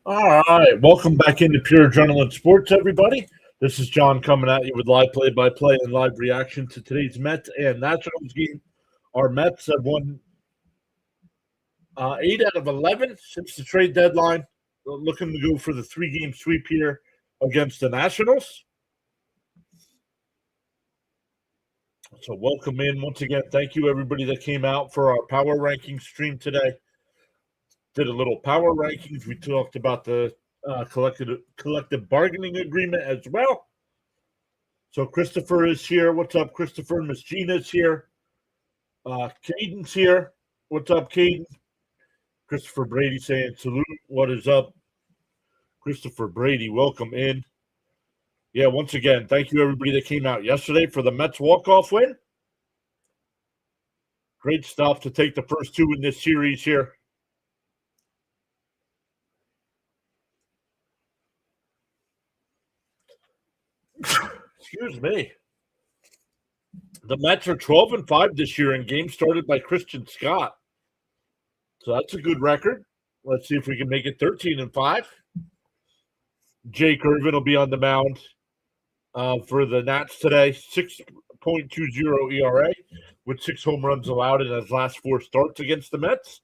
All right, welcome back into Pure Adrenaline Sports, everybody. This is John coming at you with live play-by-play and live reaction to today's Mets and Nationals game. Our Mets have won 8 out of 11 since the trade deadline. We're looking to go for the three-game sweep here against the Nationals. So welcome in once again. Thank you, everybody that came out for our power ranking stream today. Did a little power rankings. We talked about the collective bargaining agreement as well. So Christopher is here. What's up, Christopher? Miss Gina's here. Caden's here. What's up, Caden? Christopher Brady saying salute. What is up? Christopher Brady, welcome in. Yeah, once again, thank you everybody that came out yesterday for the Mets walk-off win. Great stuff to take the first two in this series here. Excuse me. The Mets are 12-5 this year in games started by Christian Scott. So that's a good record. Let's see if we can make it 13-5. Jake Irvin will be on the mound for the Nats today. 6.20 ERA with 6 home runs allowed in his last 4 starts against the Mets.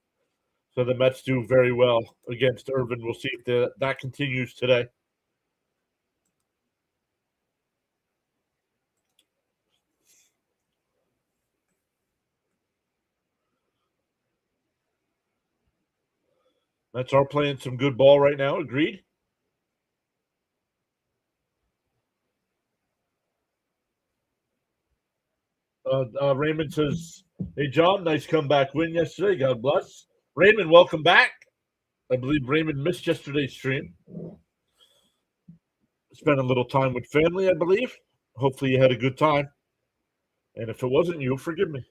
So the Mets do very well against Irvin. We'll see if that continues today. Mets are playing some good ball right now. Agreed. Raymond says, hey, John, nice comeback win yesterday. God bless. Raymond, welcome back. I believe Raymond missed yesterday's stream. Spent a little time with family, I believe. Hopefully you had a good time. And if it wasn't you, forgive me.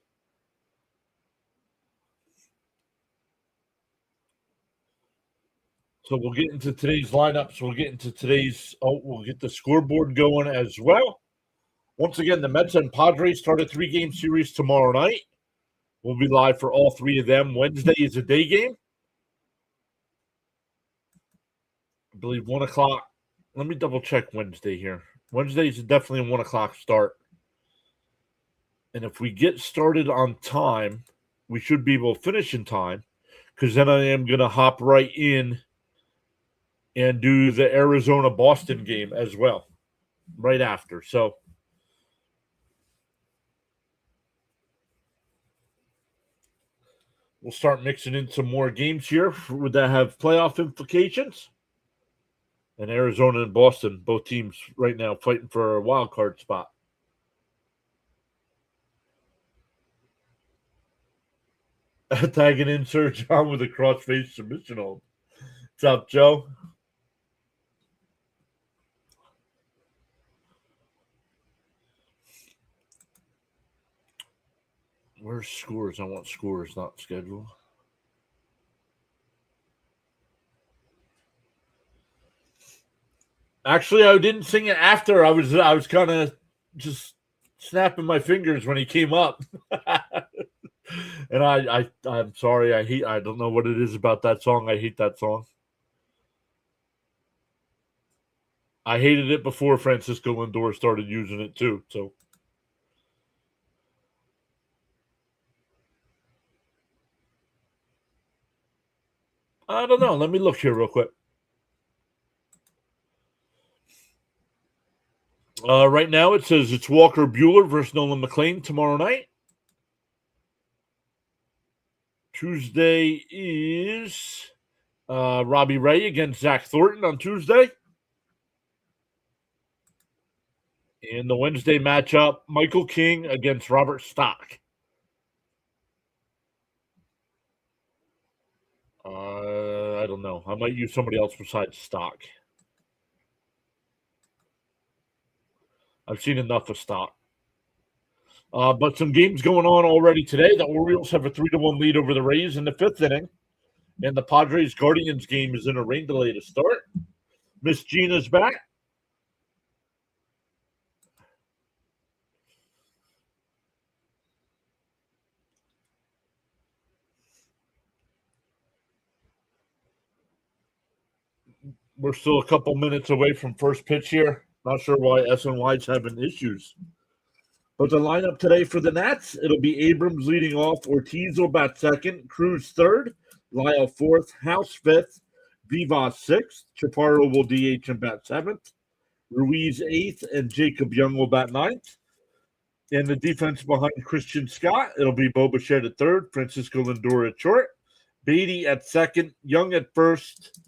So we'll get into today's lineups. We'll get into we'll get the scoreboard going as well. Once again, the Mets and Padres start a 3-game series tomorrow night. We'll be live for all 3 of them. Wednesday is a day game. I believe 1 o'clock. Let me double check Wednesday here. Wednesday is definitely a 1 o'clock start. And if we get started on time, we should be able to finish in time, because then I am going to hop right in and do the Arizona-Boston game as well right after. So we'll start mixing in some more games here that have playoff implications. And Arizona and Boston, both teams right now fighting for a wild card spot. Tagging in Sir John with a cross-face submission hold. What's up, Joe? Where's scores? I want scores, not schedule. Actually, I didn't sing it after. I was kind of just snapping my fingers when he came up. And I'm sorry. I don't know what it is about that song. I hate that song. I hated it before Francisco Lindor started using it too. So I don't know. Let me look here real quick. Right now it says it's Walker Buehler versus Nolan McLean tomorrow night. Tuesday is Robbie Ray against Zach Thornton on Tuesday. And the Wednesday matchup, Michael King against Robert Stock. I don't know. I might use somebody else besides Stock. I've seen enough of Stock. But some games going on already today. The Orioles have a 3-1 lead over the Rays in the 5th inning. And the Padres Guardians game is in a rain delay to start. Miss Gina's back. We're still a couple minutes away from first pitch here. Not sure why SNY's having issues. But the lineup today for the Nats, it'll be Abrams leading off, Ortiz will bat second, Cruz third, Lyle fourth, House fifth, Vivas sixth, Chaparro will DH and bat seventh, Ruiz eighth, and Jacob Young will bat ninth. In the defense behind Christian Scott, it'll be Bo Bichette at third, Francisco Lindor at short, Beatty at second, Young at first,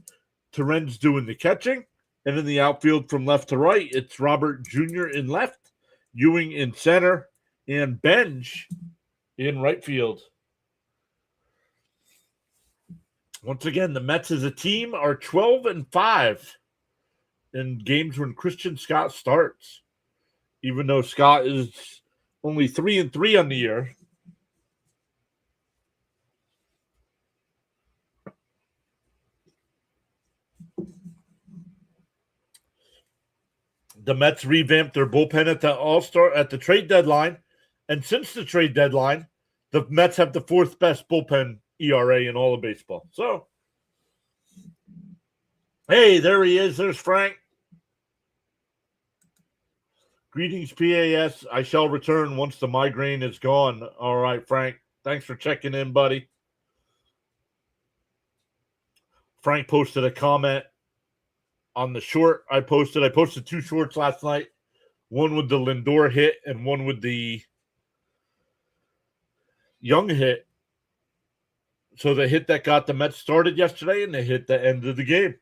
Terens doing the catching. And in the outfield from left to right, it's Robert Jr. in left, Ewing in center, and Benj in right field. Once again, the Mets as a team are 12-5 in games when Christian Scott starts. Even though Scott is only 3-3 on the year. The Mets revamped their bullpen at the trade deadline, and since the trade deadline, the Mets have the fourth best bullpen ERA in all of baseball. So, hey, there he is. There's Frank. Greetings, PAS. I shall return once the migraine is gone. All right, Frank. Thanks for checking in, buddy. Frank posted a comment on the short I posted. I posted two shorts last night. One with the Lindor hit and one with the Young hit. So the hit that got the Mets started yesterday and the hit that ended the game.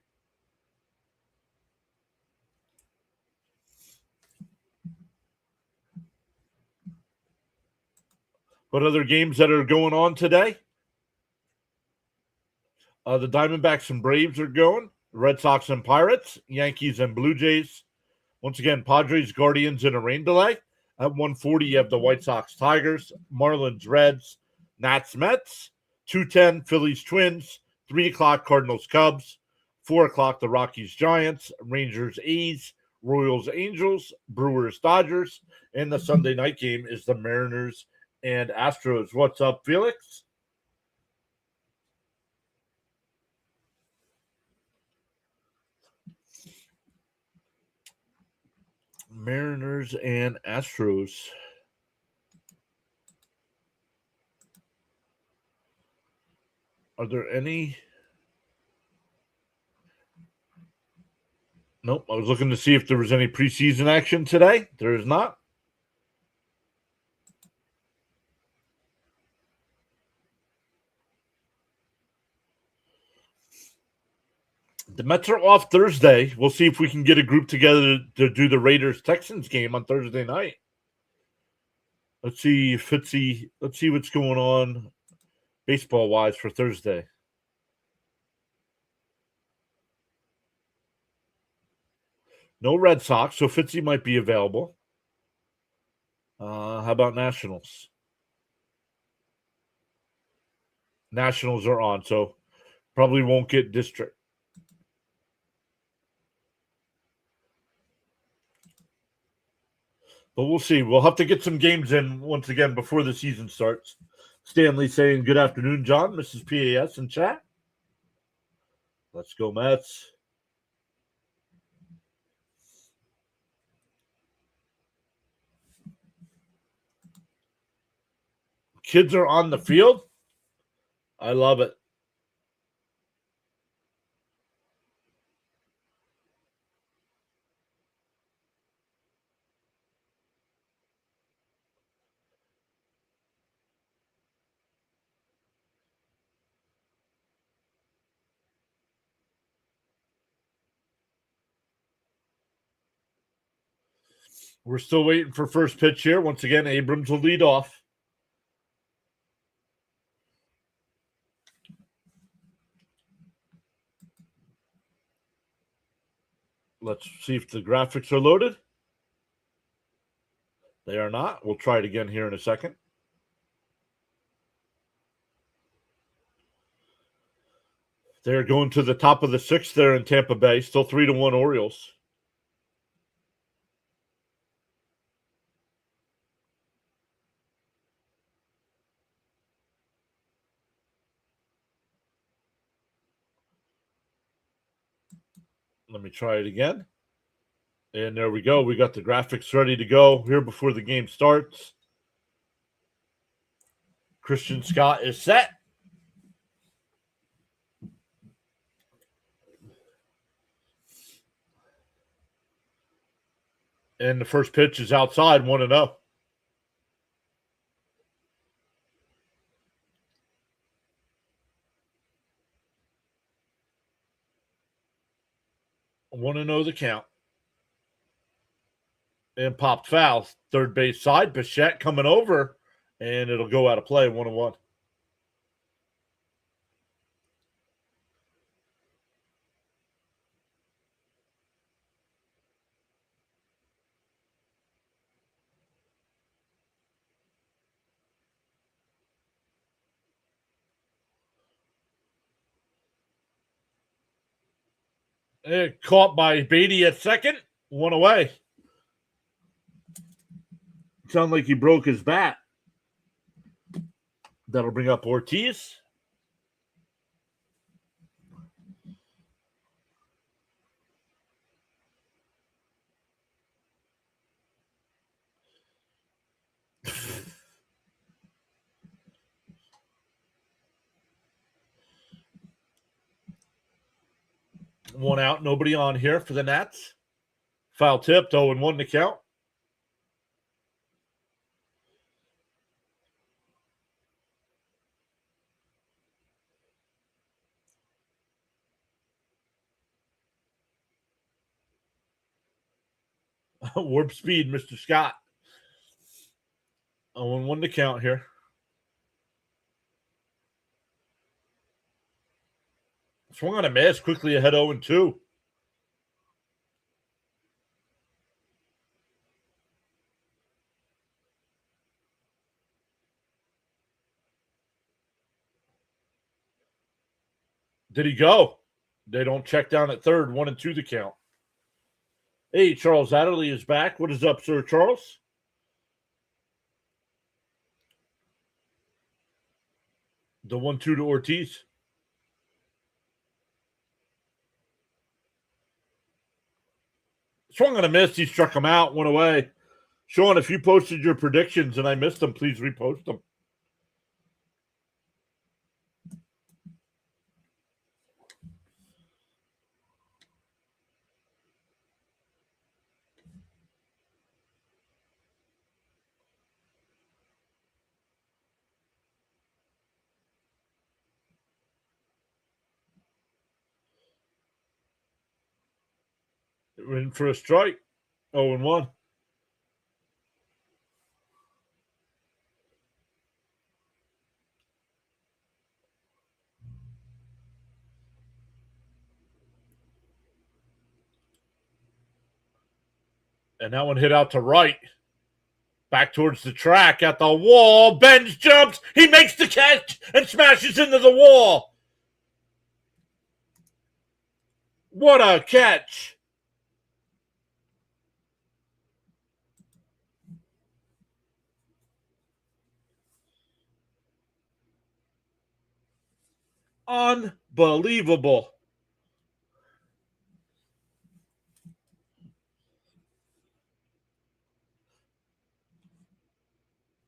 What other games that are going on today? The Diamondbacks and Braves are going. Red Sox and Pirates, Yankees and Blue Jays. Once again, Padres, Guardians in a rain delay. At 1:40, you have the White Sox, Tigers, Marlins, Reds, Nats, Mets. 2:10, Phillies, Twins. 3 o'clock, Cardinals, Cubs. 4 o'clock, the Rockies, Giants, Rangers, A's, Royals, Angels, Brewers, Dodgers. And the Sunday night game is the Mariners and Astros. What's up, Felix? Mariners and Astros. Are there any? Nope. I was looking to see if there was any preseason action today. There is not. The Mets are off Thursday. We'll see if we can get a group together to do the Raiders-Texans game on Thursday night. Let's see, Fitzy. Let's see what's going on baseball-wise for Thursday. No Red Sox, so Fitzy might be available. How about Nationals? Nationals are on, so probably won't get district. But we'll see. We'll have to get some games in once again before the season starts. Stanley saying good afternoon, John, Mrs. PAS in chat. Let's go, Mets. Kids are on the field. I love it. We're still waiting for first pitch here. Once again, Abrams will lead off. Let's see if the graphics are loaded. They are not. We'll try it again here in a second. They're going to the top of the sixth there in Tampa Bay. Still 3-1 Orioles. Let me try it again. And there we go. We got the graphics ready to go here before the game starts. Christian Scott is set. And the first pitch is outside, 1-0. Want to know the count. And popped foul. Third base side. Bichette coming over. And it'll go out of play, 1-1. And caught by Beatty at second. 1 away. Sound like he broke his bat. That'll bring up Ortiz. One out, nobody on here for the Nats. Foul tipped, 0-1 to count. Warp speed, Mr. Scott. 0-1 to count here. Swung on a miss, quickly ahead 0-2. Did he go? They don't check down at third, 1-2 to count. Hey, Charles Adderley is back. What is up, Sir Charles? The 1-2 to Ortiz. Swung on a miss. He struck him out, went away. Sean, if you posted your predictions and I missed them, please repost them. In for a strike. 0-1. And that one hit out to right. Back towards the track at the wall. Benz jumps. He makes the catch and smashes into the wall. What a catch. Unbelievable.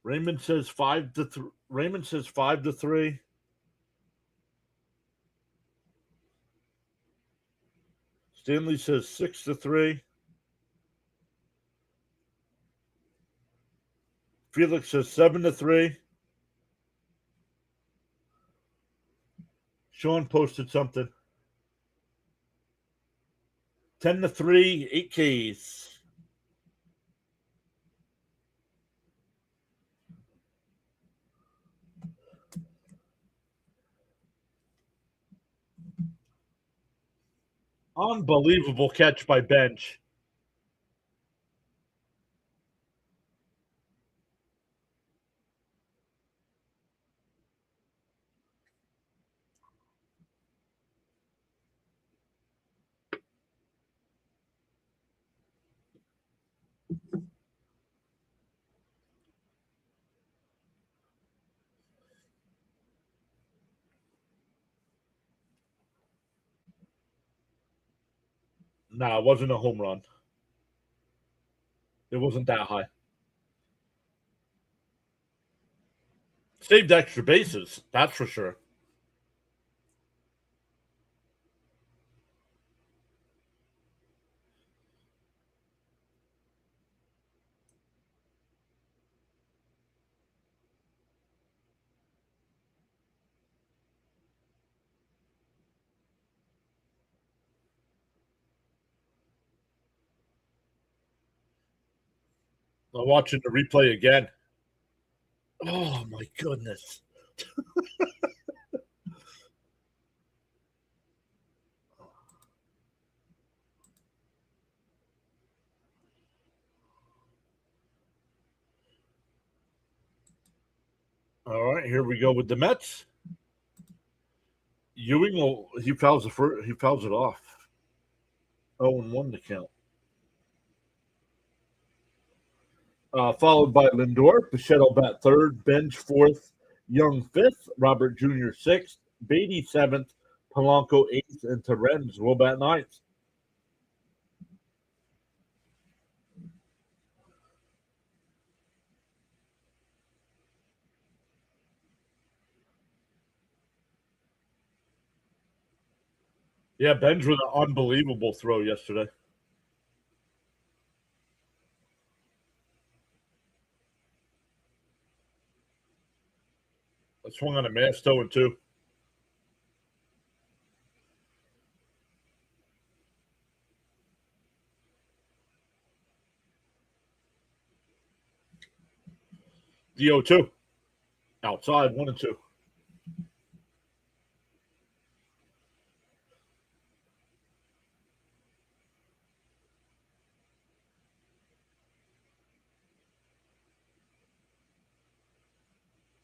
Raymond says 5-3. Raymond says 5-3. Stanley says 6-3. Felix says 7-3. Sean posted something. 10-3, 8 Ks. Unbelievable catch by Bench. Nah, it wasn't a home run. It wasn't that high. Saved extra bases, that's for sure. I'm watching the replay again. Oh my goodness. All right, here we go with the Mets. Ewing he fouls it off. 0-1 to count. Followed by Lindor. Bichette will bat third, Bench fourth, Young fifth, Robert Jr. sixth, Beatty seventh, Polanco eighth, and Terrens will bat ninth. Yeah, Benj with an unbelievable throw yesterday. I swung on a mass 0-2. The 0-2. Outside, 1-2.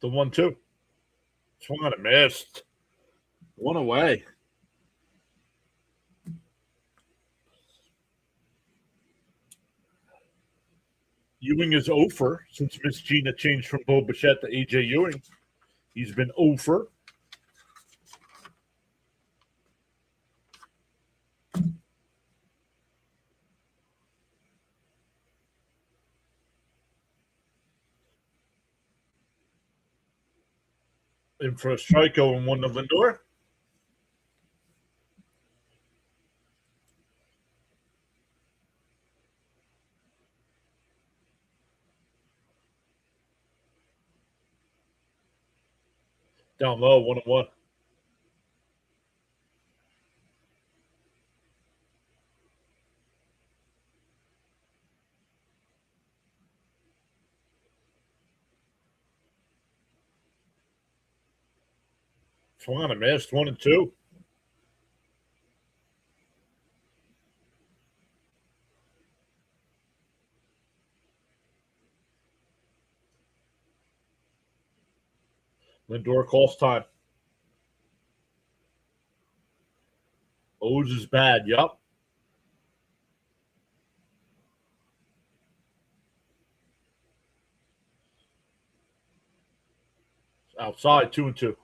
The 1-2. Swung on a missed. One away. Ewing is over since Miss Gina changed from Bo Bichette to AJ Ewing. He's been over. In for a strikeout and 1 to Lindor. Down low, 1-1. Swung on a missed, 1-2. Lindor calls time. O's is bad. Yup. Outside, 2-2.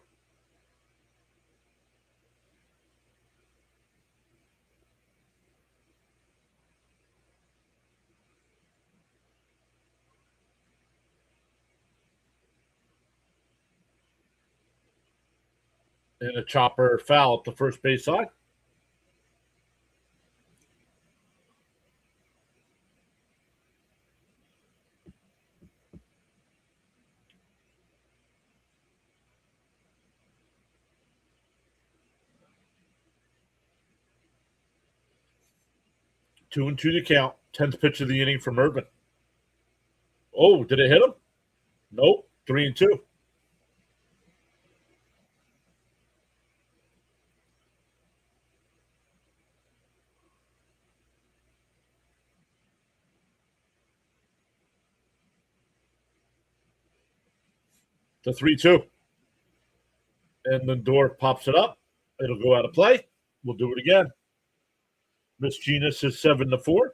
And a chopper foul at the first base side. Two and two to count. 10th pitch of the inning from Urban. Oh, did it hit him? Nope. 3-2. The 3-2. And Lindor pops it up. It'll go out of play. We'll do it again. Miss Gina says 7-4.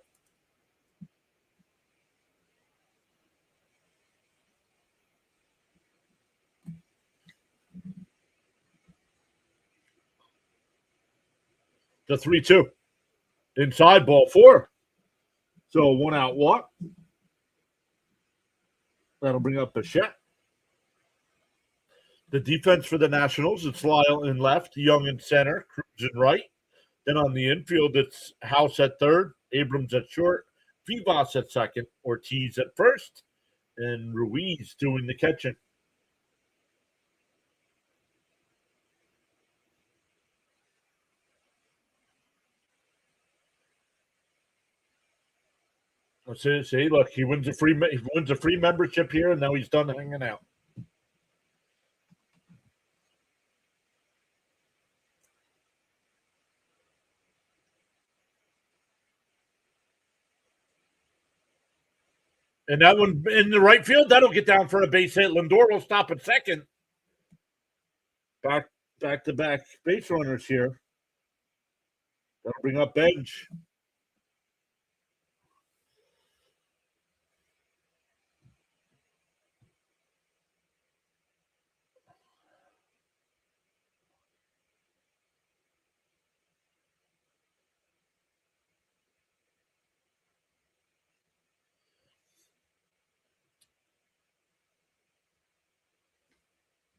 The 3-2. Inside, ball 4. So 1 out walk. That'll bring up Bichette. The defense for the Nationals, it's Lyle in left, Young in center, Cruz in right. Then on the infield, it's House at third, Abrams at short, Vivas at second, Ortiz at first, and Ruiz doing the catching. See, look, he wins a free membership here, and now he's done hanging out. And that one in the right field, that'll get down for a base hit. Lindor will stop at second. Back to back base runners here. That'll bring up Bench.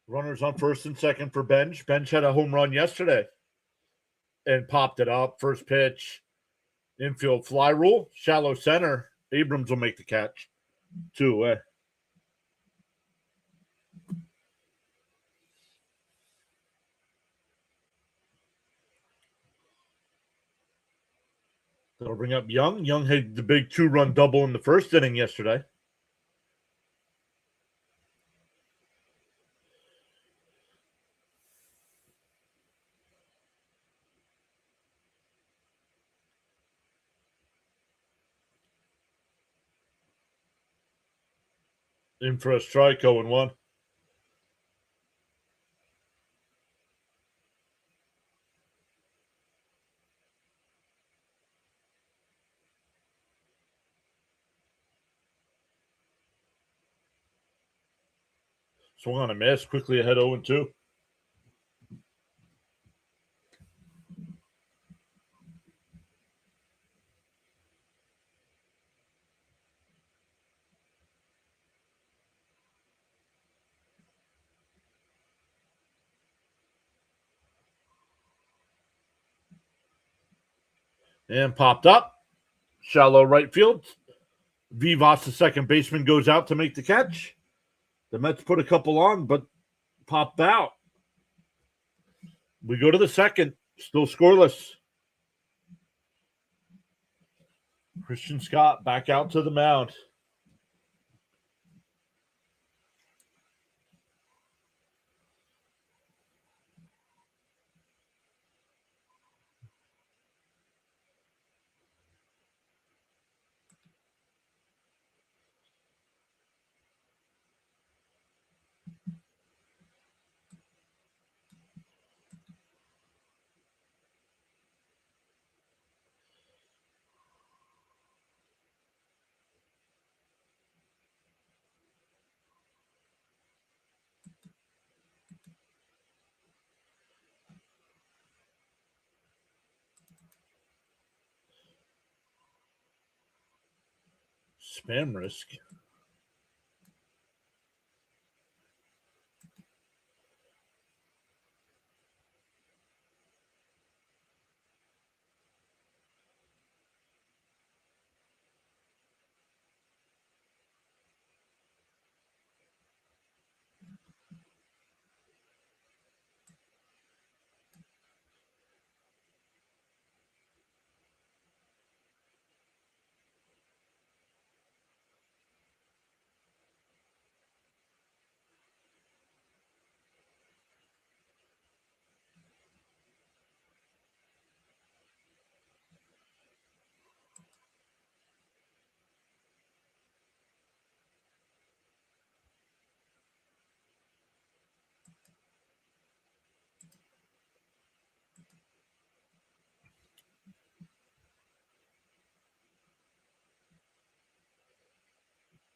Runners on first and second for Bench. Bench had a home run yesterday and popped it up. First pitch, infield fly rule, shallow center. Abrams will make the catch. 2 away. That'll bring up Young. Young had the big 2-run double in the first inning yesterday. In for a strike, 0-1. Swung on a miss, quickly ahead 0-2. And popped up. Shallow right field. Vivas, the second baseman, goes out to make the catch. The Mets put a couple on, but popped out. We go to the second. Still scoreless. Christian Scott back out to the mound. Spam risk.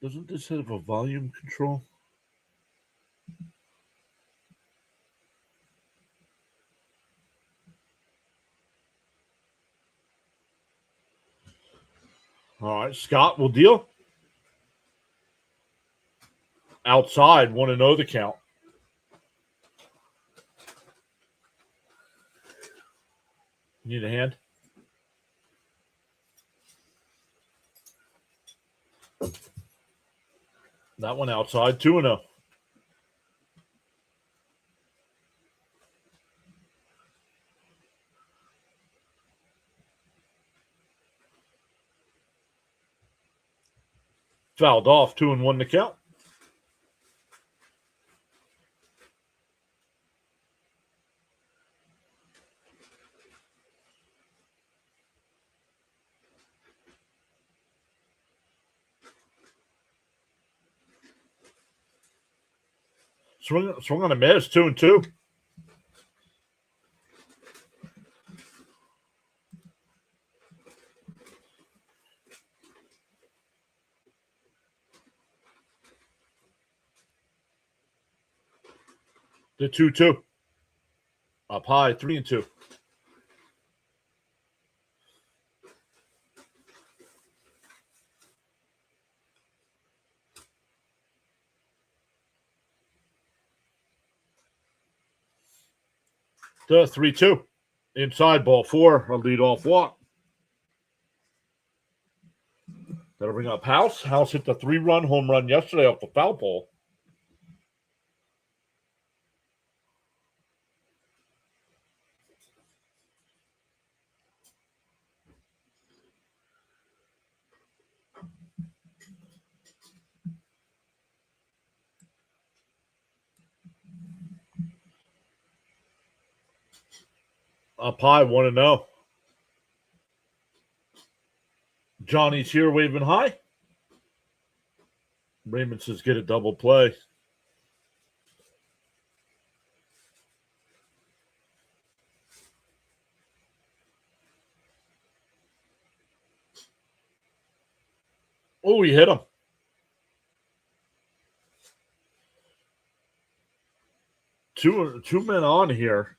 Doesn't this have a volume control? All right, Scott will deal. Outside, 1-0 the count. Need a hand? That one outside, 2-0. Fouled off, 2-1 the count. Swung on a miss, 2-2. The 2-2. Up high, 3-2. The 3-2. Inside ball 4, a leadoff walk. That'll bring up House. House hit the 3-run home run yesterday off the foul pole. Up high, 1-0. Johnny's here waving high. Raymond says get a double play. Oh, he hit him. Two men on here.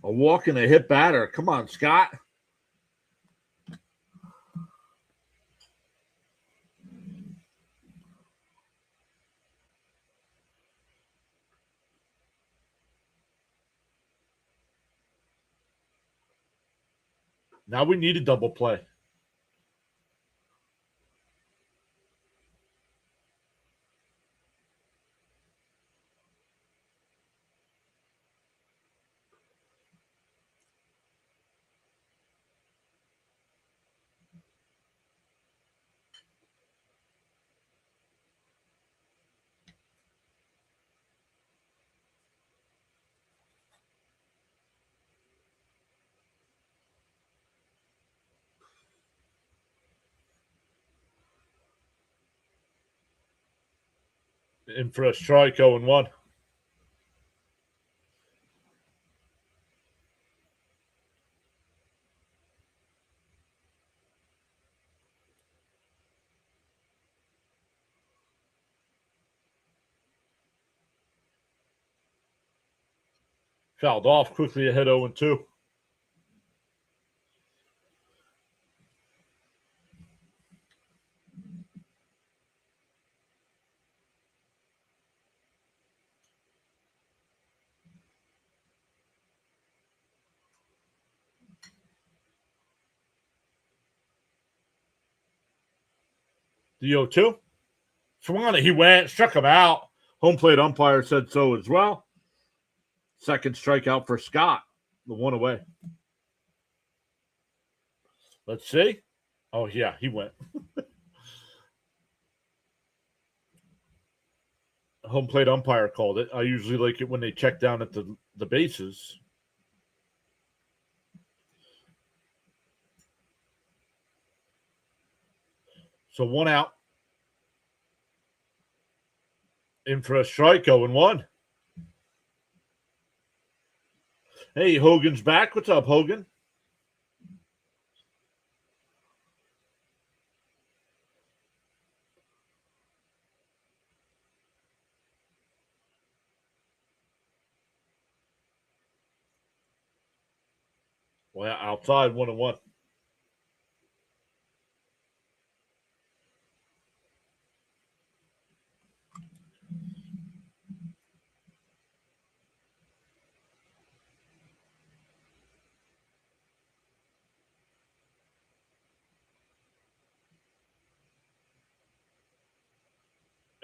A walk and a hit batter. Come on, Scott. Now we need a double play. In for a strike, 0-1. Fouled off, quickly ahead 0-2. The 0-2. Swung on it. He went, struck him out. Home plate umpire said so as well. Second strikeout for Scott. The one away. Let's see. Oh, yeah, he went. Home plate umpire called it. I usually like it when they check down at the bases. So 1 out. In for a strike, 0-1. Hey, Hogan's back. What's up, Hogan? Well, outside, 1-1.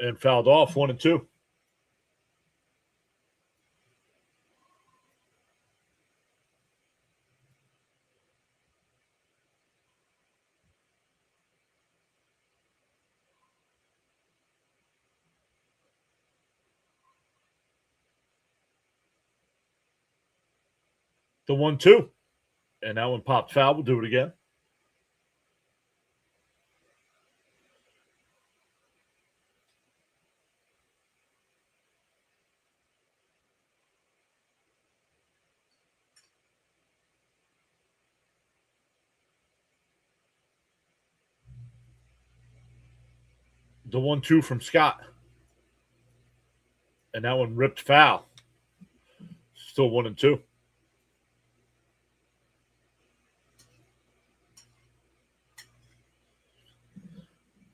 and fouled off 1-2. The 1-2. And that one popped foul. We'll do it again. The 1-2 from Scott. And that one ripped foul. Still 1-2.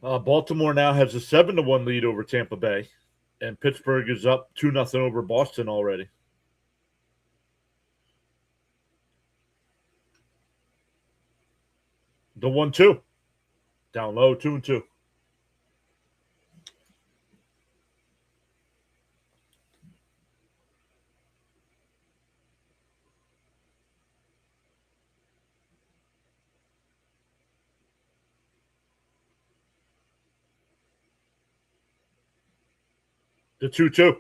Baltimore now has a 7-1 lead over Tampa Bay, and Pittsburgh is up 2-0 over Boston already. The 1-2. Down low, 2-2. The 2-2.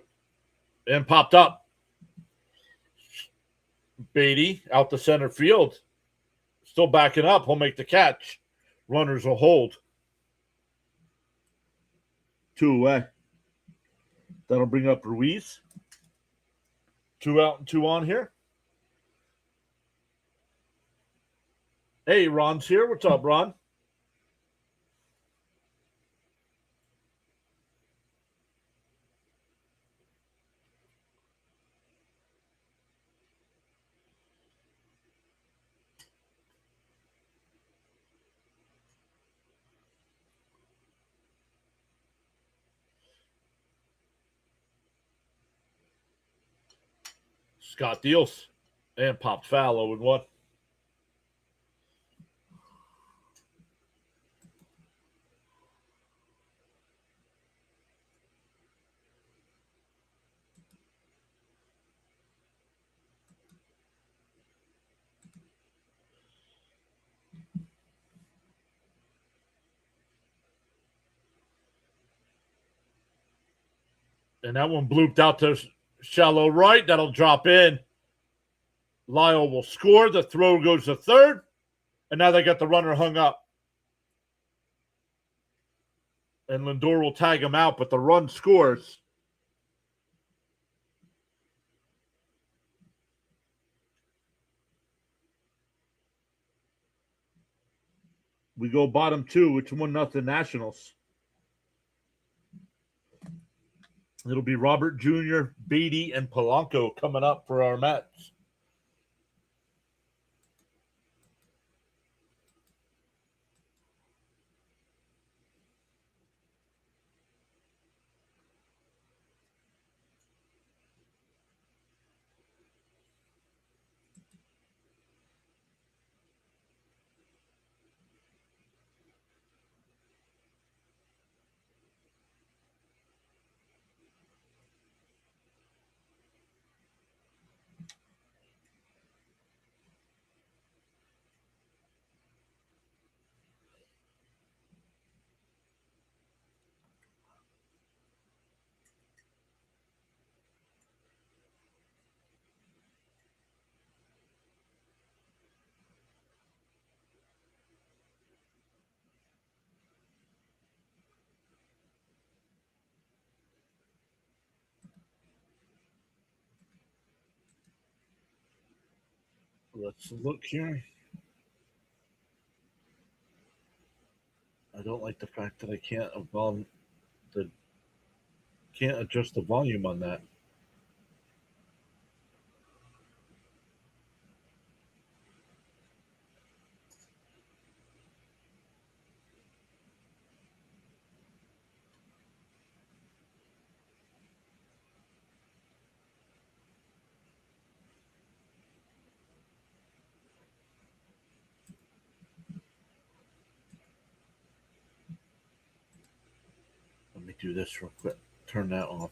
And popped up. Beatty out to center field. Still backing up. He'll make the catch. Runners will hold. 2 away. That'll bring up Ruiz. 2 out and 2 on here. Hey, Ron's here. What's up, Ron? Scott deals and popped foul 0-1. And that one blooped out to shallow right. That'll drop in. Lyle will score. The throw goes to third. And now they got the runner hung up. And Lindor will tag him out, but the run scores. We go bottom 2. It's 1-0 Nationals. It'll be Robert Jr., Beatty, and Polanco coming up for our Mets. Let's look here. I don't like the fact that I can't adjust the volume on that. Let me do this real quick. Turn that on.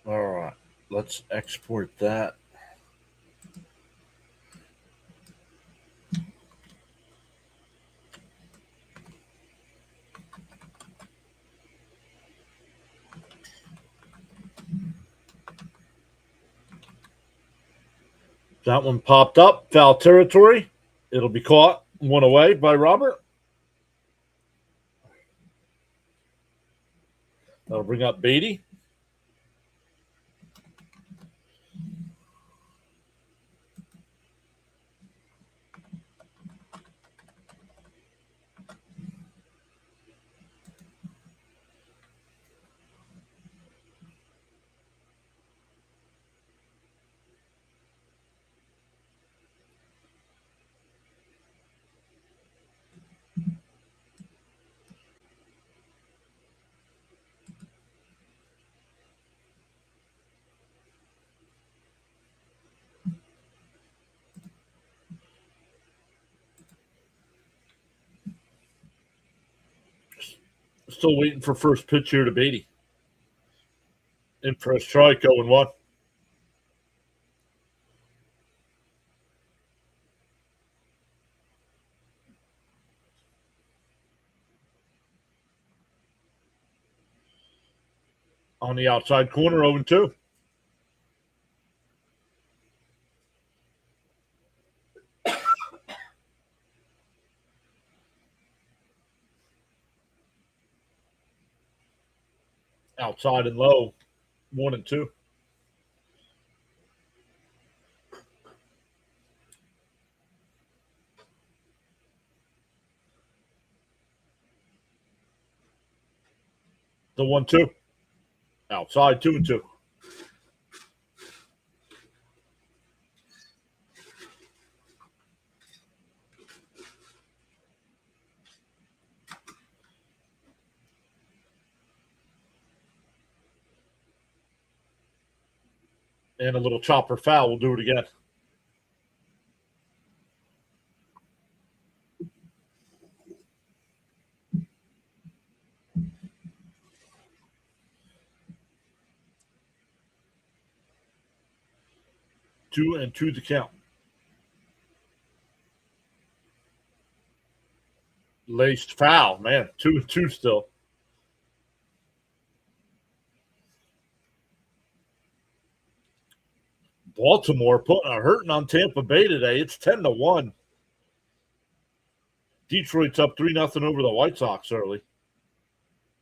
All right, let's export that. That one popped up. Foul territory. It'll be caught. One away by Robert. That'll bring up Beatty. Still waiting for first pitch here to Beatty. In for a strike, 0-1. On the outside corner, 0-2. Outside and low, 1-2. The 1-2. Outside, 2-2. And a little chopper foul. We'll do it again. Two and two to count. Laced foul, man. 2-2 still. Baltimore putting a hurting on Tampa Bay today. It's 10-1. Detroit's up 3-0 over the White Sox early.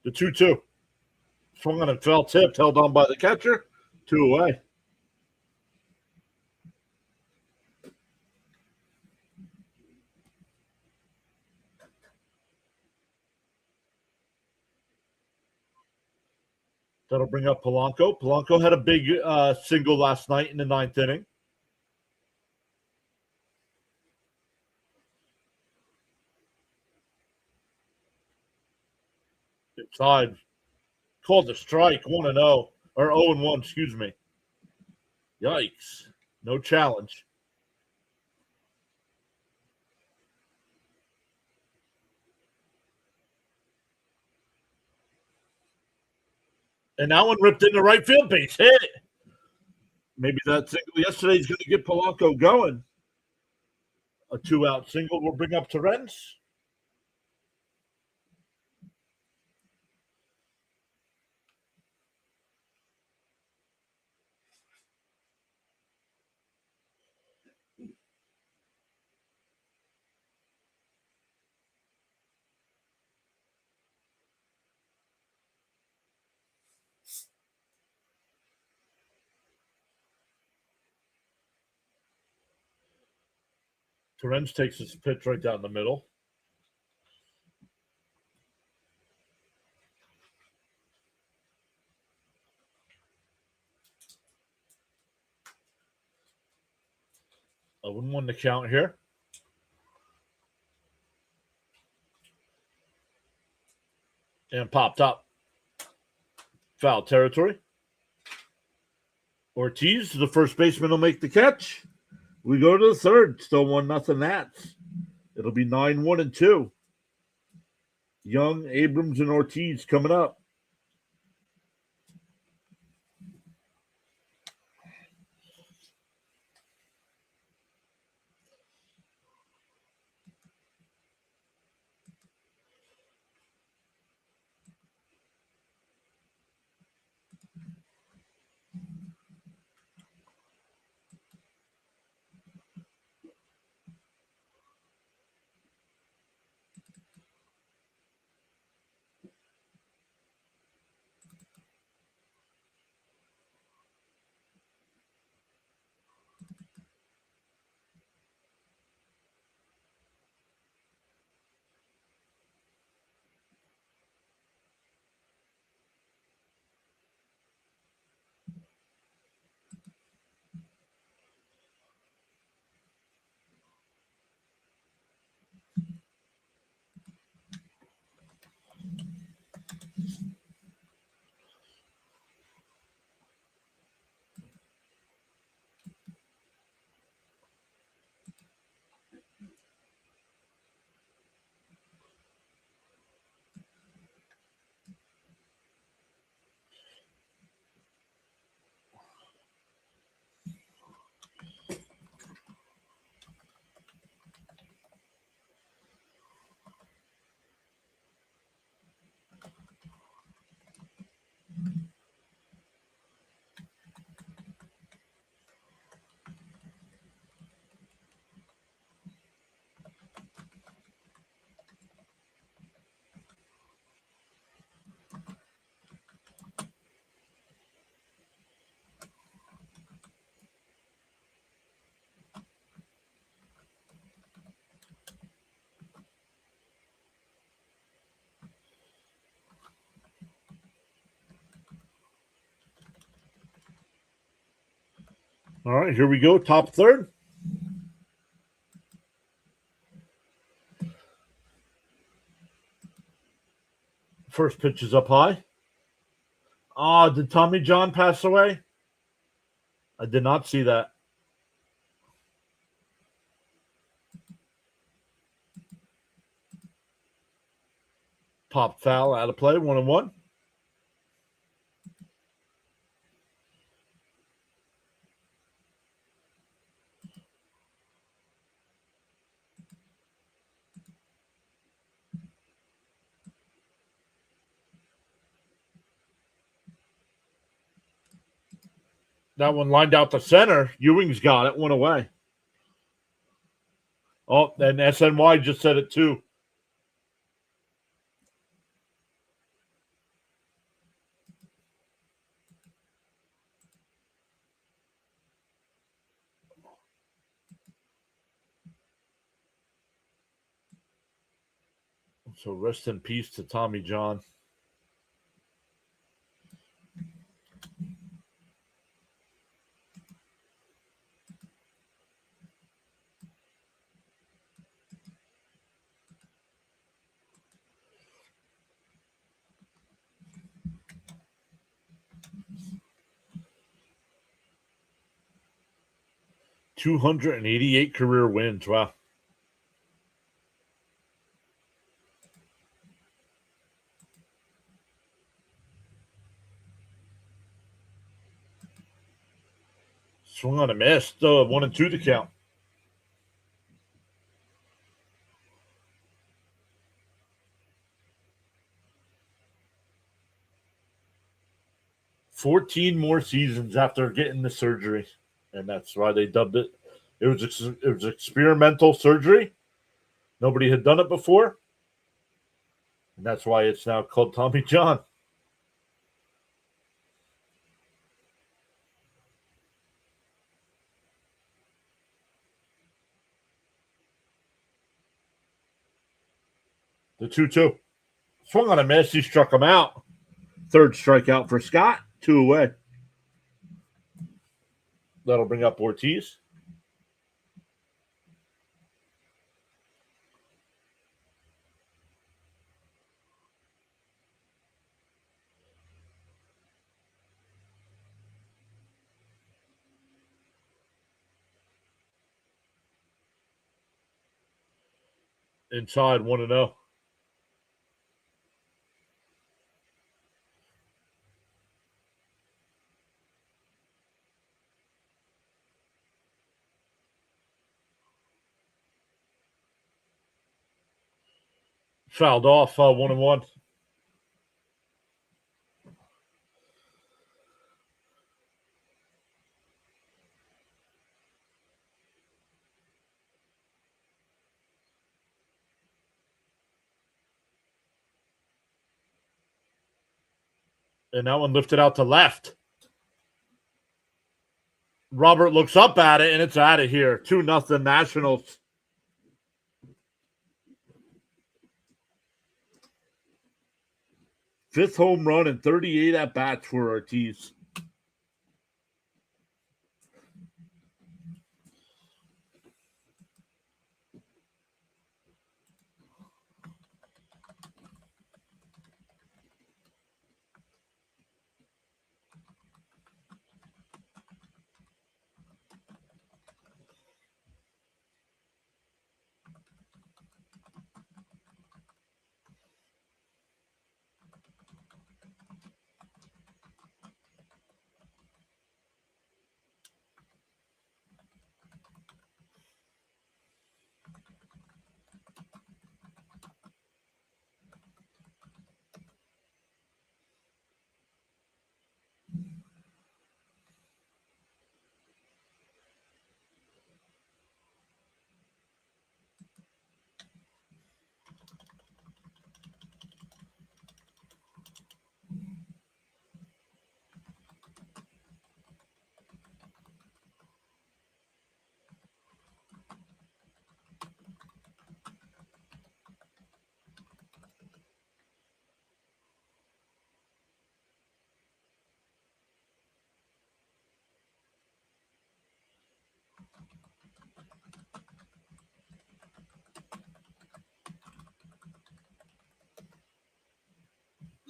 The 2-2. Swung on and fell tipped, held on by the catcher. 2 away. That'll bring up Polanco. Polanco had a big single last night in the 9th inning. Inside. Called the strike, 1-0. Or 0-1, excuse me. Yikes. No challenge. And that one ripped into right field. Base hit. Maybe that single yesterday is going to get Polanco going. A 2-out single will bring up Torrens. Terence takes his pitch right down the middle. I wouldn't want to count here. And popped up. Foul territory. Ortiz, the first baseman, will make the catch. We go to the third. Still 1-0 Nats. It'll be 9-1 and 2. Young, Abrams, and Ortiz coming up. All right, here we go. Top third. First pitch is up high. Did Tommy John pass away? I did not see that. Pop foul out of play, 1-1. That one lined out the center. Ewing's got it, went away. Oh, and SNY just said it too. So rest in peace to Tommy John. $288 career wins. Wow. Swung on a miss. 1-2 to count. $14 more seasons after getting the surgery, and that's why they dubbed it. It was experimental surgery. Nobody had done it before, and that's why it's now called Tommy John. The 2-2. Swung on a miss. He struck him out. Third strikeout for Scott. 2 away. That'll bring up Ortiz. Inside 1-0. Fouled off 1-1. And that one lifted out to left. Robert looks up at it, and it's out of here. 2-0 Nationals. Fifth home run and 38 at-bats for Ortiz.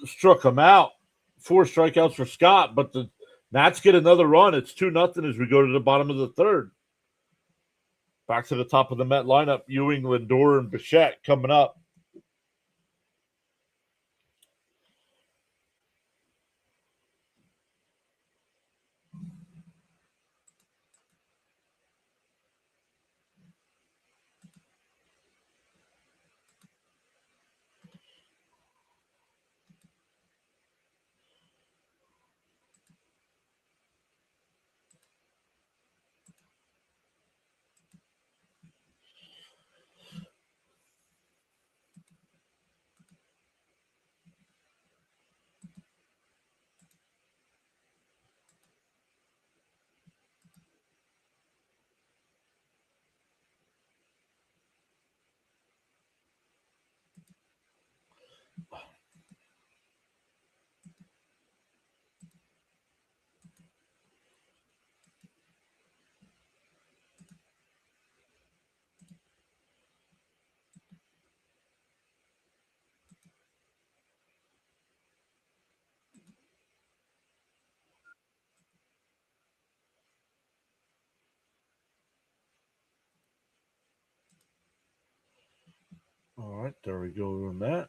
Struck him out. 4 strikeouts for Scott, but the Nats get another run. It's 2-0 as we go to the bottom of the third. Back to the top of the Met lineup. Ewing, Lindor, and Bichette coming up. All right, there we go on that.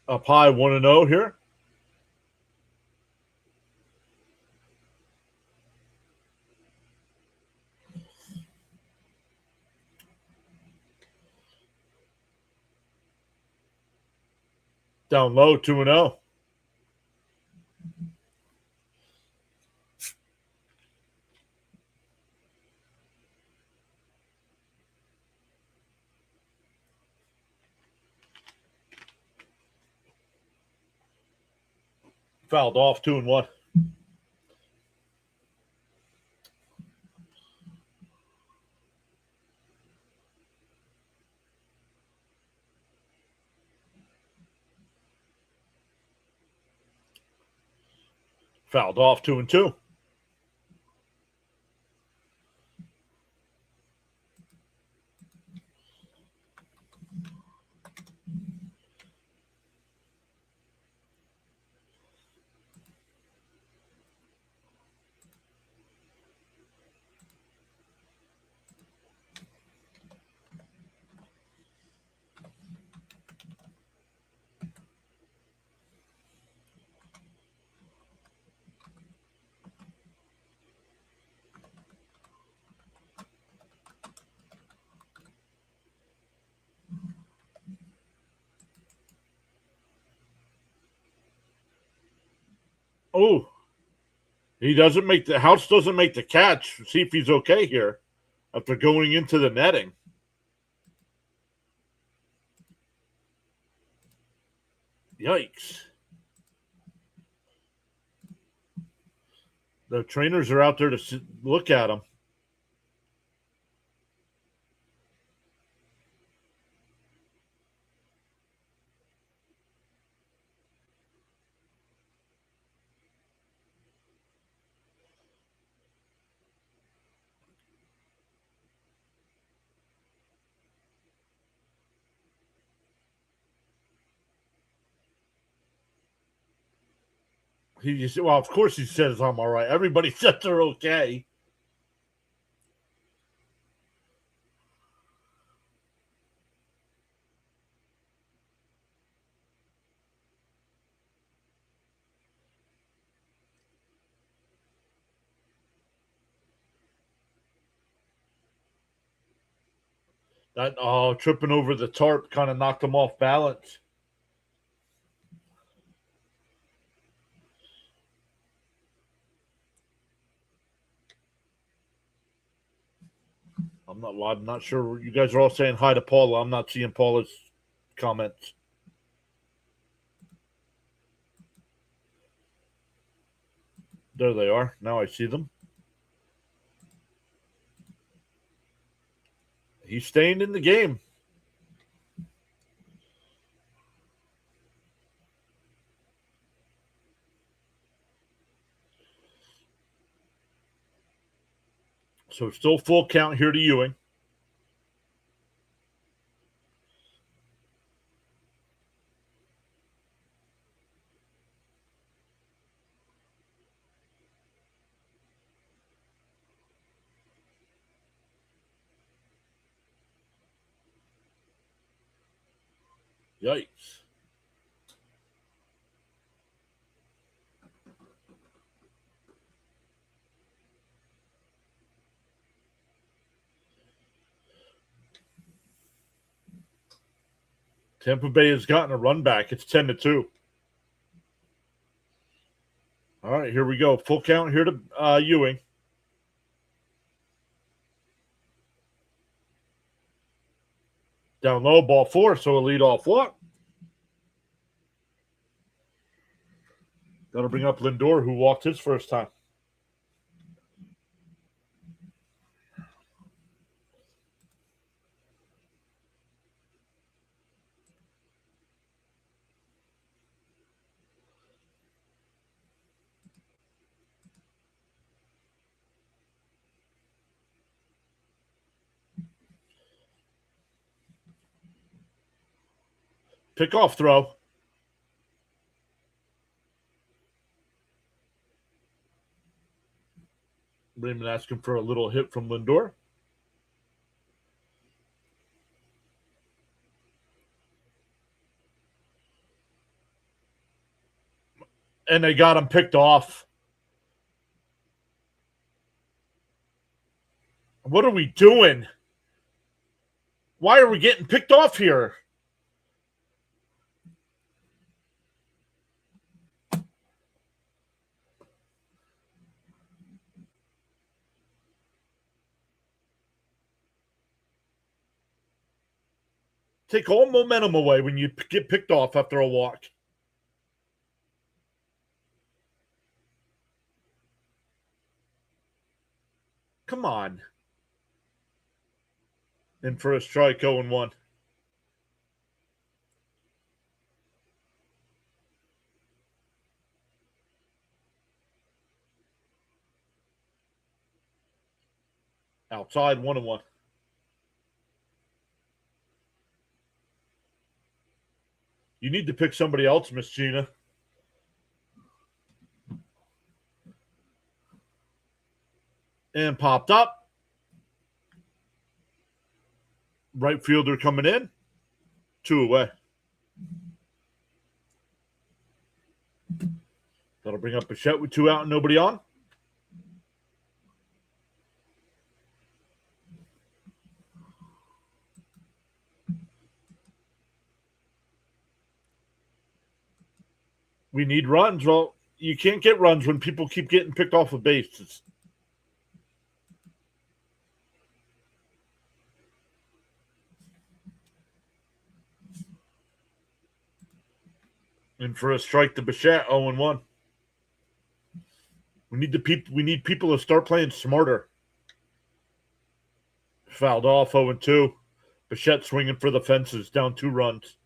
Up high 1-0 here. Down low 2-0. Fouled off 2-1. Fouled off 2-2. Oh, he doesn't make the House doesn't make the catch. See if he's okay here after going into the netting. Yikes. The trainers are out there to look at him. Well, of course he says I'm all right. Everybody says they're okay. That tripping over the tarp kind of knocked him off balance. I'm not sure. You guys are all saying hi to Paula. I'm not seeing Paula's comments. There they are. Now I see them. He's staying in the game. So still full count here to Ewing. Yikes. Tampa Bay has gotten a run back. It's 10-2. All right, here we go. Full count here to Ewing. Down low, ball 4, so a lead off walk. That'll bring up Lindor, who walked his first time. Pickoff throw. Raymond asking for a little hit from Lindor. And they got him picked off. What are we doing? Why are we getting picked off here? Take all momentum away when you get picked off after a walk. Come on. In for a strike, 0-1. Outside, 1-1. You need to pick somebody else, Miss Gina. And popped up. Right fielder coming in. 2 away. That'll bring up Bichette with 2 out and nobody on. We need runs. Well, you can't get runs when people keep getting picked off of bases. And for a strike to Bichette, 0-1. We need people to start playing smarter. Fouled off, 0-2. Bichette swinging for the fences, down 2 runs.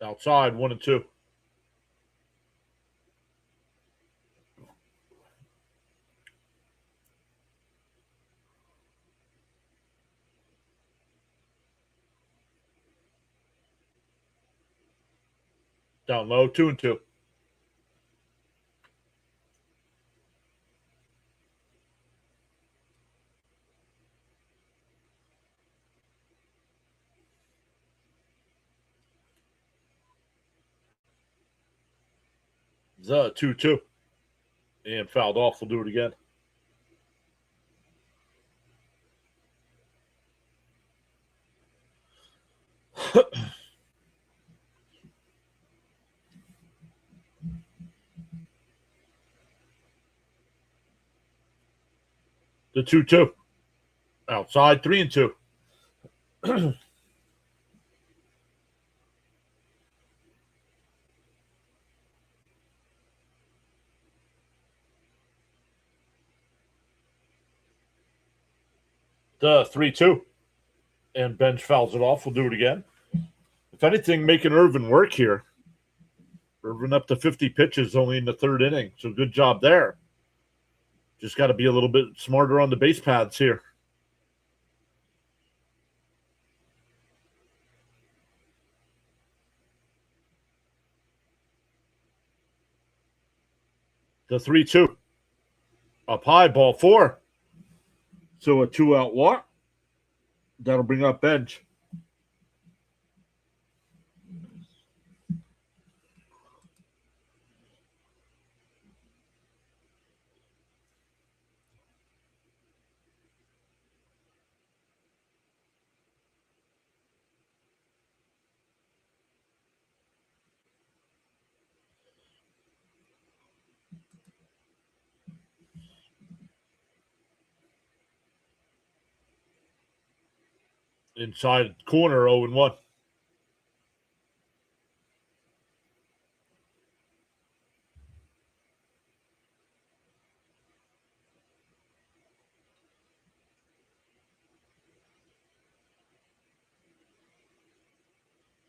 Outside, 1-2. Down low, 2-2. The 2-2. And fouled off. We'll do it again. The 2-2. Outside, 3-2. The 3-2. And Bench fouls it off. We'll do it again. If anything, making Irvin work here. Irvin up to 50 pitches only in the 3rd inning. So good job there. Just got to be a little bit smarter on the base paths here. The 3-2. Up high, ball 4. So a 2-out walk. That'll bring up Bench. Inside corner, 0-1.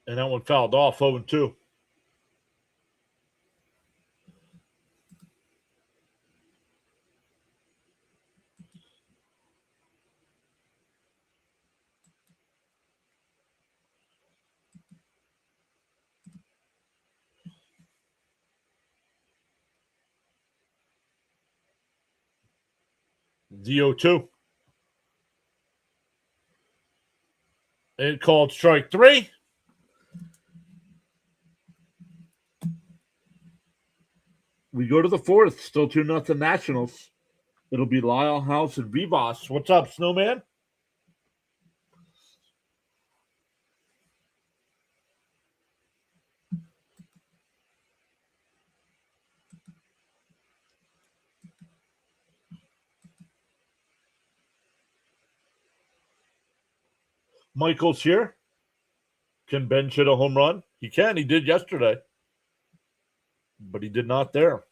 And that one fouled off, 0-2. The 0-2. It called strike 3. We go to the 4th. Still 2-0 Nationals. It'll be Lyle House and Vivas. What's up, Snowman? Michael's here. Can bench hit a home run? He can. He did yesterday. But he did not there.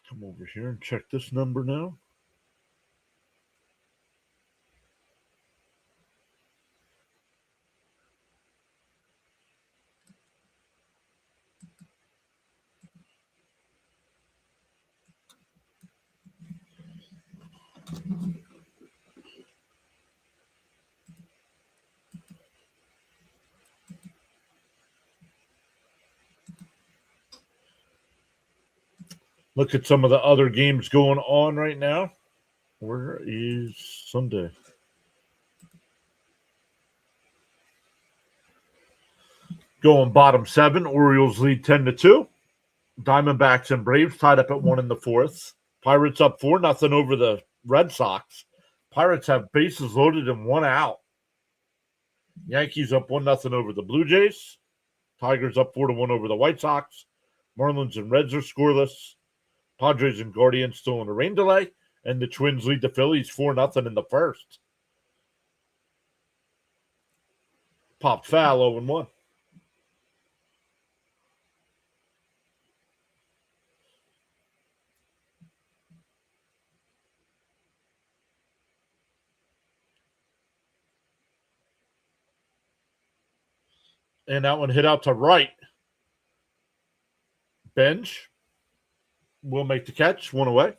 Come over here and check this number now. Look at some of the other games going on right now. Where is Sunday? Going bottom 7. Orioles lead 10-2. Diamondbacks and Braves tied up at 1 in the 4th. Pirates up 4-0 over the Red Sox. Pirates have bases loaded and 1 out. Yankees up 1-0 over the Blue Jays. Tigers up 4-1 over the White Sox. Marlins and Reds are scoreless. Padres and Guardians still in a rain delay. And the Twins lead the Phillies 4-0 in the 1st. Popped foul 0-1. And that one hit out to right. Bench will make the catch. 1 away.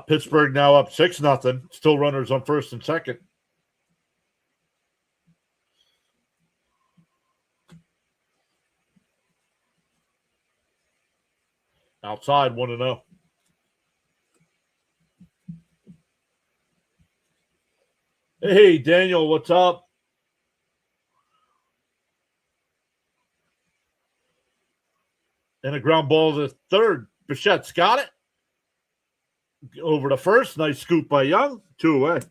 Pittsburgh now up 6-0. Still runners on first and second. Outside 1-0. Hey, Daniel, what's up? And a ground ball to third. Bichette's got it. Over to first. Nice scoop by Young. 2 away.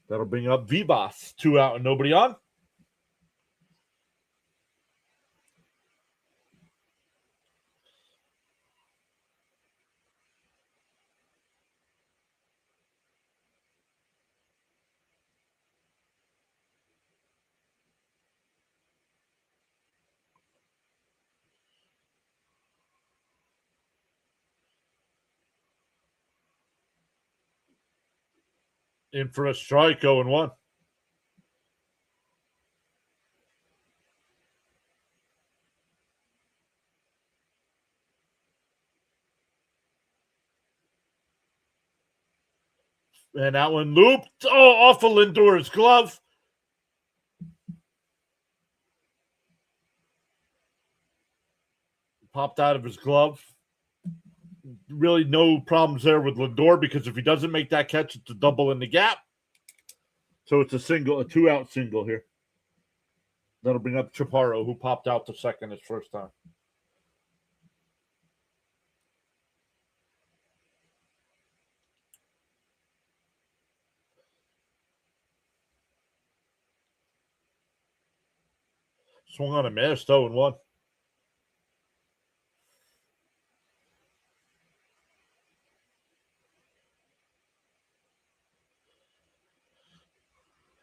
That'll bring up Vivas. 2 out and nobody on. In for a strike, 0-1. And that one looped. Oh, off of Lindor's glove. Popped out of his glove. Really no problems there with Lindor because if he doesn't make that catch, it's a double in the gap. So it's a 2-out single here. That'll bring up Chaparro, who popped out to second his first time. Swung on a miss, 0-1.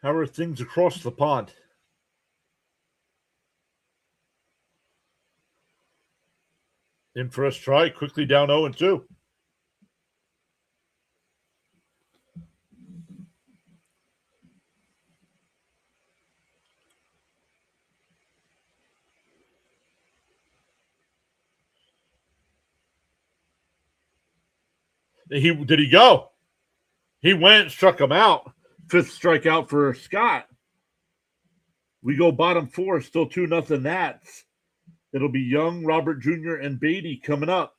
How are things across the pond? In for a strike, quickly down 0-2. Did he go? He went, struck him out. Fifth strikeout for Scott. We go bottom four, still 2-0 Nats. It'll be Young, Robert Jr., and Beatty coming up.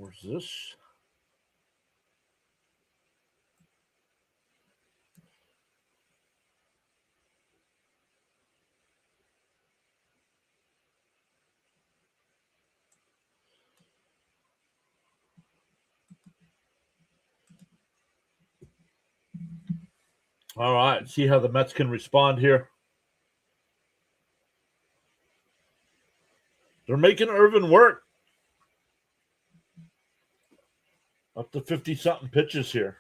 Where's this? All right, see how the Mets can respond here. They're making Irvin work. Up to 50-something pitches here.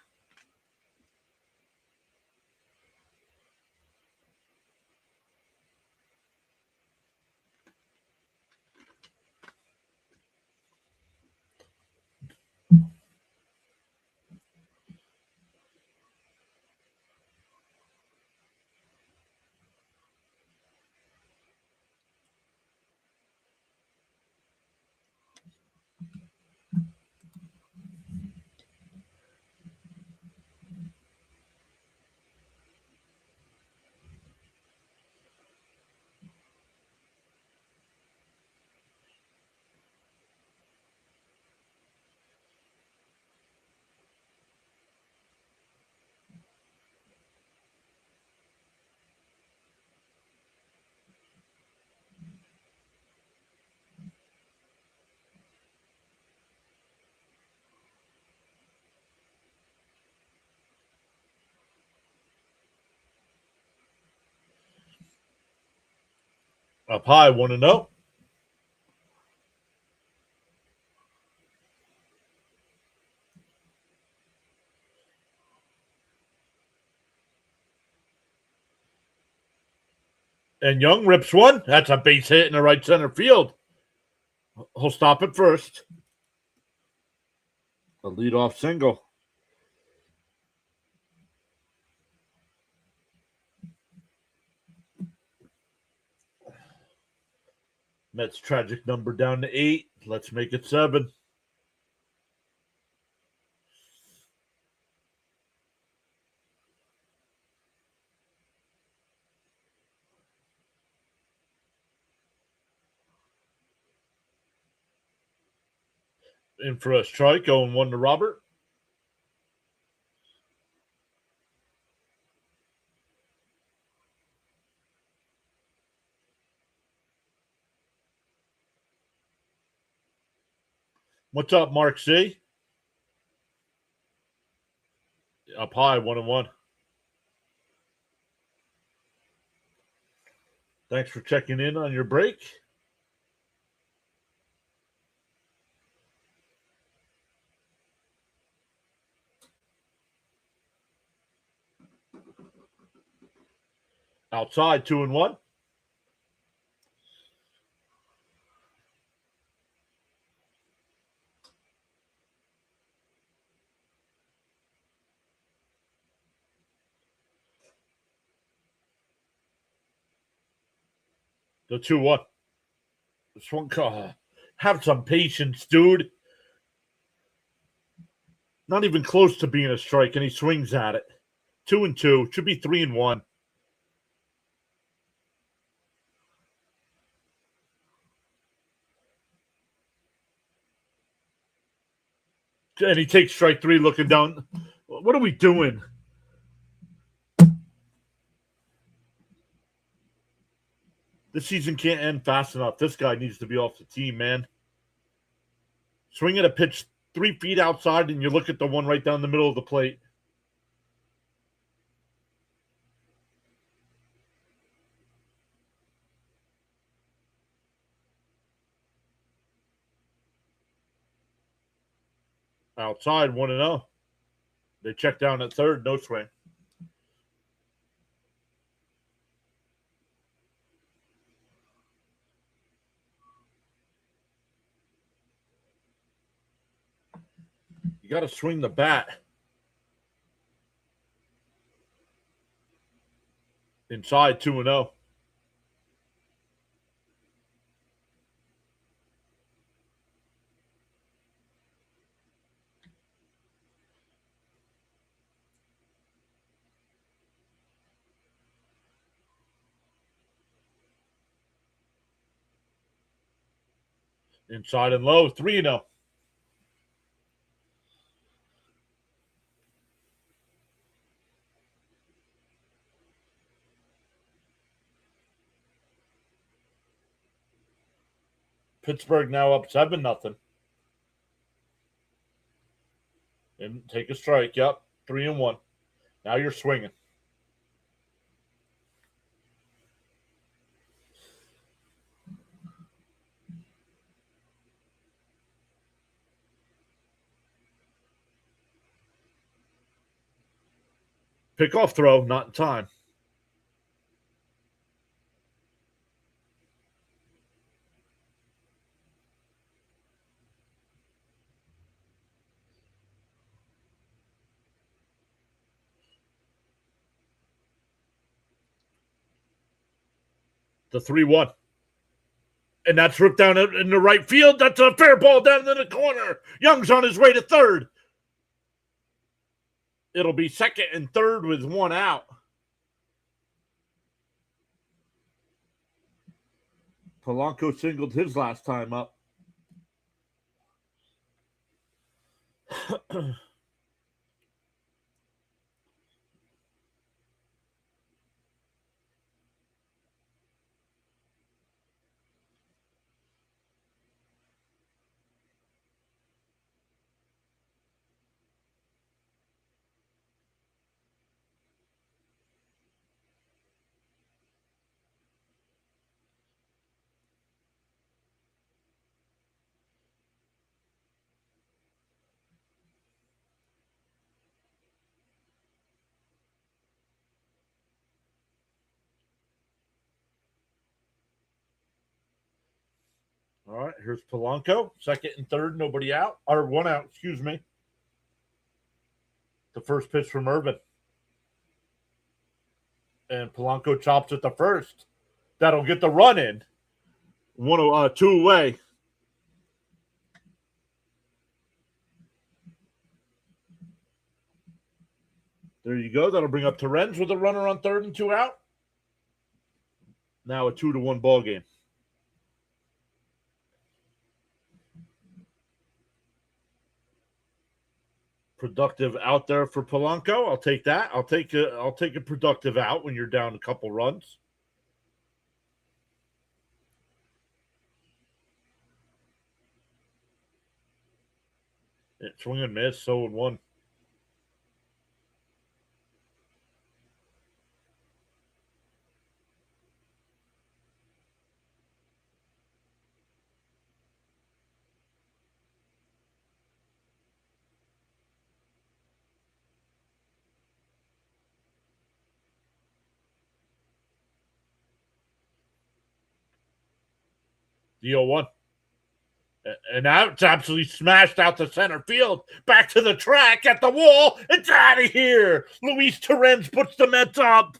Up high, 1-0. And Young rips one. That's a base hit in the right center field. He'll stop it first. A leadoff single. Mets tragic number down to 8. Let's make it 7. In for a strike, 0-1 to Robert. What's up, Mark C? Up high, 1-1. Thanks for checking in on your break. Outside, 2-1. The 2-1. This one, have some patience, dude. Not even close to being a strike, and he swings at it. 2-2. Should be 3-1. And he takes strike three, looking down. What are we doing? This season can't end fast enough. This guy needs to be off the team, man. Swing at a pitch 3 feet outside, and you look at the one right down the middle of the plate. Outside, 1-0. They check down at third, no swing. You got to swing the bat. Inside, 2-0. Inside and low, 3-0. Pittsburgh now up 7-0. And take a strike. Yep, 3-1. Now you're swinging. Pick-off throw, not in time. The 3-1. And that's ripped down in the right field. That's a fair ball down in the corner. Young's on his way to third. It'll be second and third with one out. Polanco singled his last time up. All right, here's Polanco. Second and third, nobody out. Or one out, excuse me. The first pitch from Irvin. And Polanco chops at the first. That'll get the run in. 2 away. There you go. That'll bring up Terens with a runner on third and 2 out. Now a 2-1 ball game. Productive out there for Polanco. I'll take that. I'll take a productive out when you're down a couple runs. Swing and miss, 0-1. The 0-1. And that's absolutely smashed out to center field. Back to the track at the wall. It's out of here. Luis Terens puts the Mets up.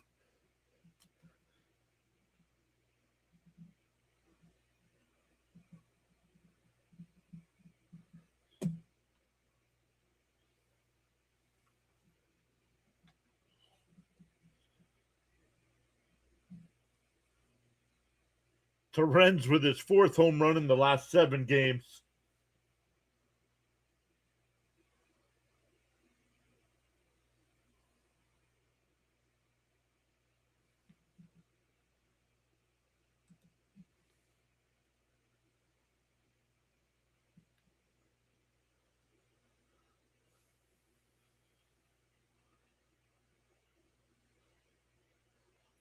Terens with his 4th home run in the last 7 games.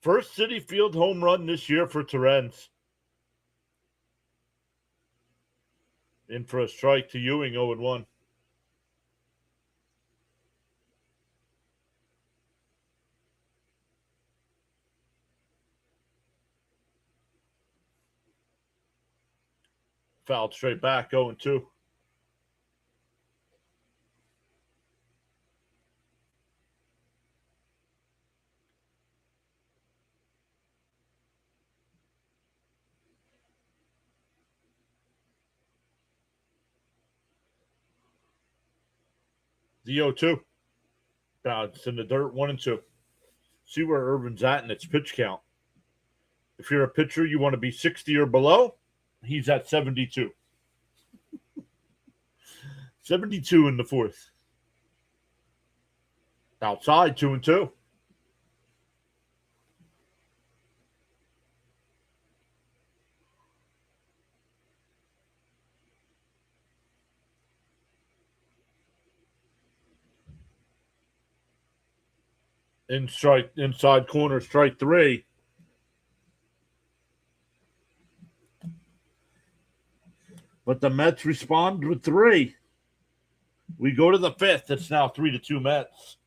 First City Field home run this year for Terrence. In for a strike to Ewing, 0-1. Fouled straight back, 0-2. The 0-2. It's in the dirt, 1-2. See where Irvin's at in its pitch count. If you're a pitcher, you want to be 60 or below. He's at 72. 72 in the fourth. Outside, 2-2. Inside corner, strike 3. But the Mets respond with 3. We go to the fifth. It's now 3-2 Mets.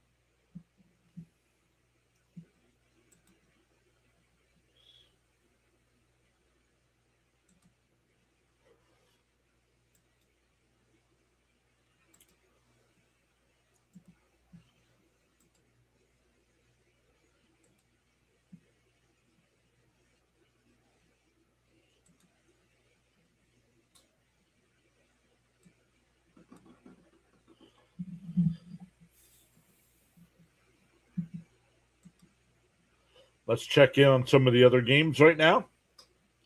Let's check in on some of the other games right now.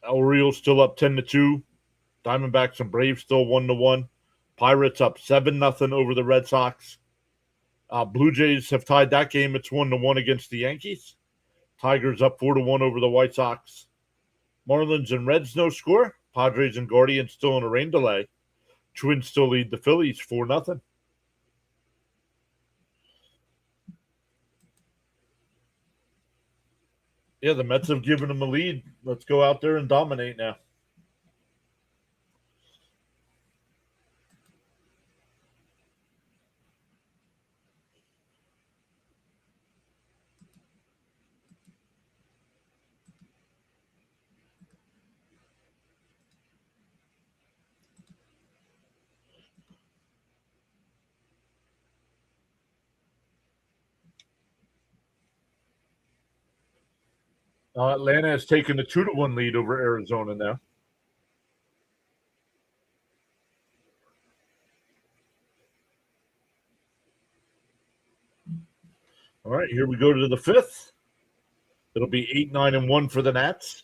Orioles still up 10-2. Diamondbacks and Braves still 1-1. Pirates up 7-0 over the Red Sox. Blue Jays have tied that game. It's 1-1 against the Yankees. Tigers up 4-1 over the White Sox. Marlins and Reds no score. Padres and Guardians still in a rain delay. Twins still lead the Phillies 4-0. Yeah, the Mets have given them a lead. Let's go out there and dominate now. Atlanta has taken a 2-1 lead over Arizona now. All right, here we go to the fifth. It'll be 8-9-1 for the Nats.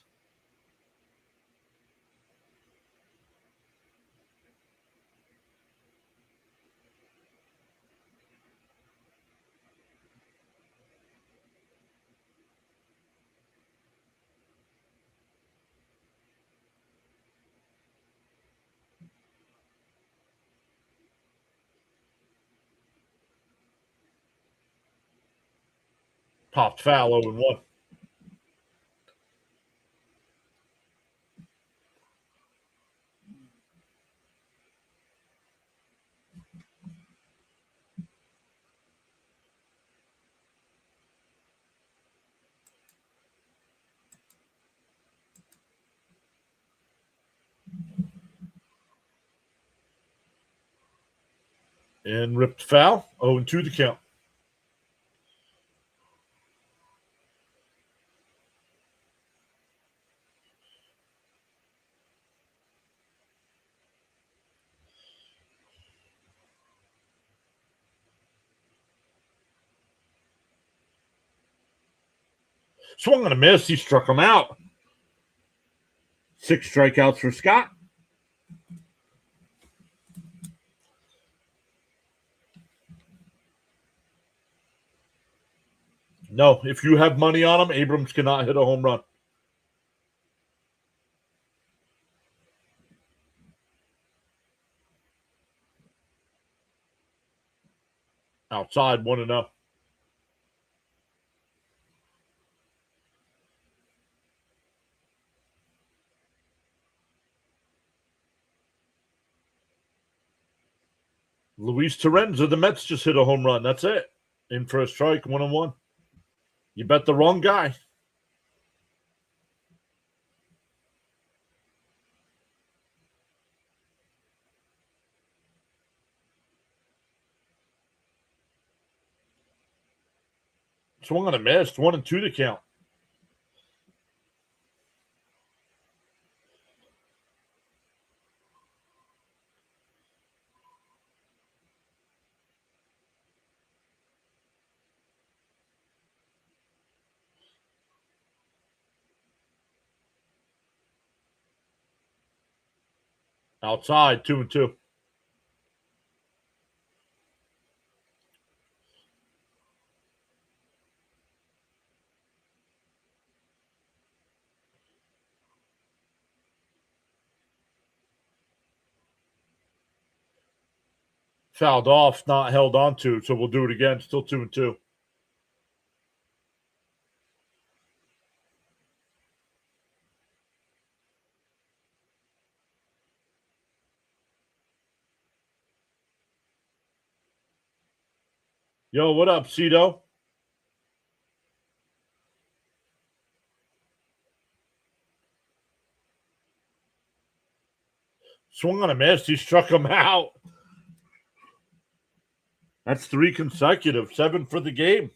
Popped foul 0-1. And ripped foul 0-2 the count. Swung on a miss. He struck him out. 6 strikeouts for Scott. No, if you have money on him, Abrams cannot hit a home run. Outside, 1-0. Luis Torrens of the Mets just hit a home run. That's it. In for a strike, 1-1. You bet the wrong guy. Swung on a miss. 1-2 to count. Outside, 2-2. Fouled off, not held onto, so we'll do it again. Still 2-2. Yo, what up, Cito? Swung on a miss. He struck him out. That's 3 consecutive. 7 for the game.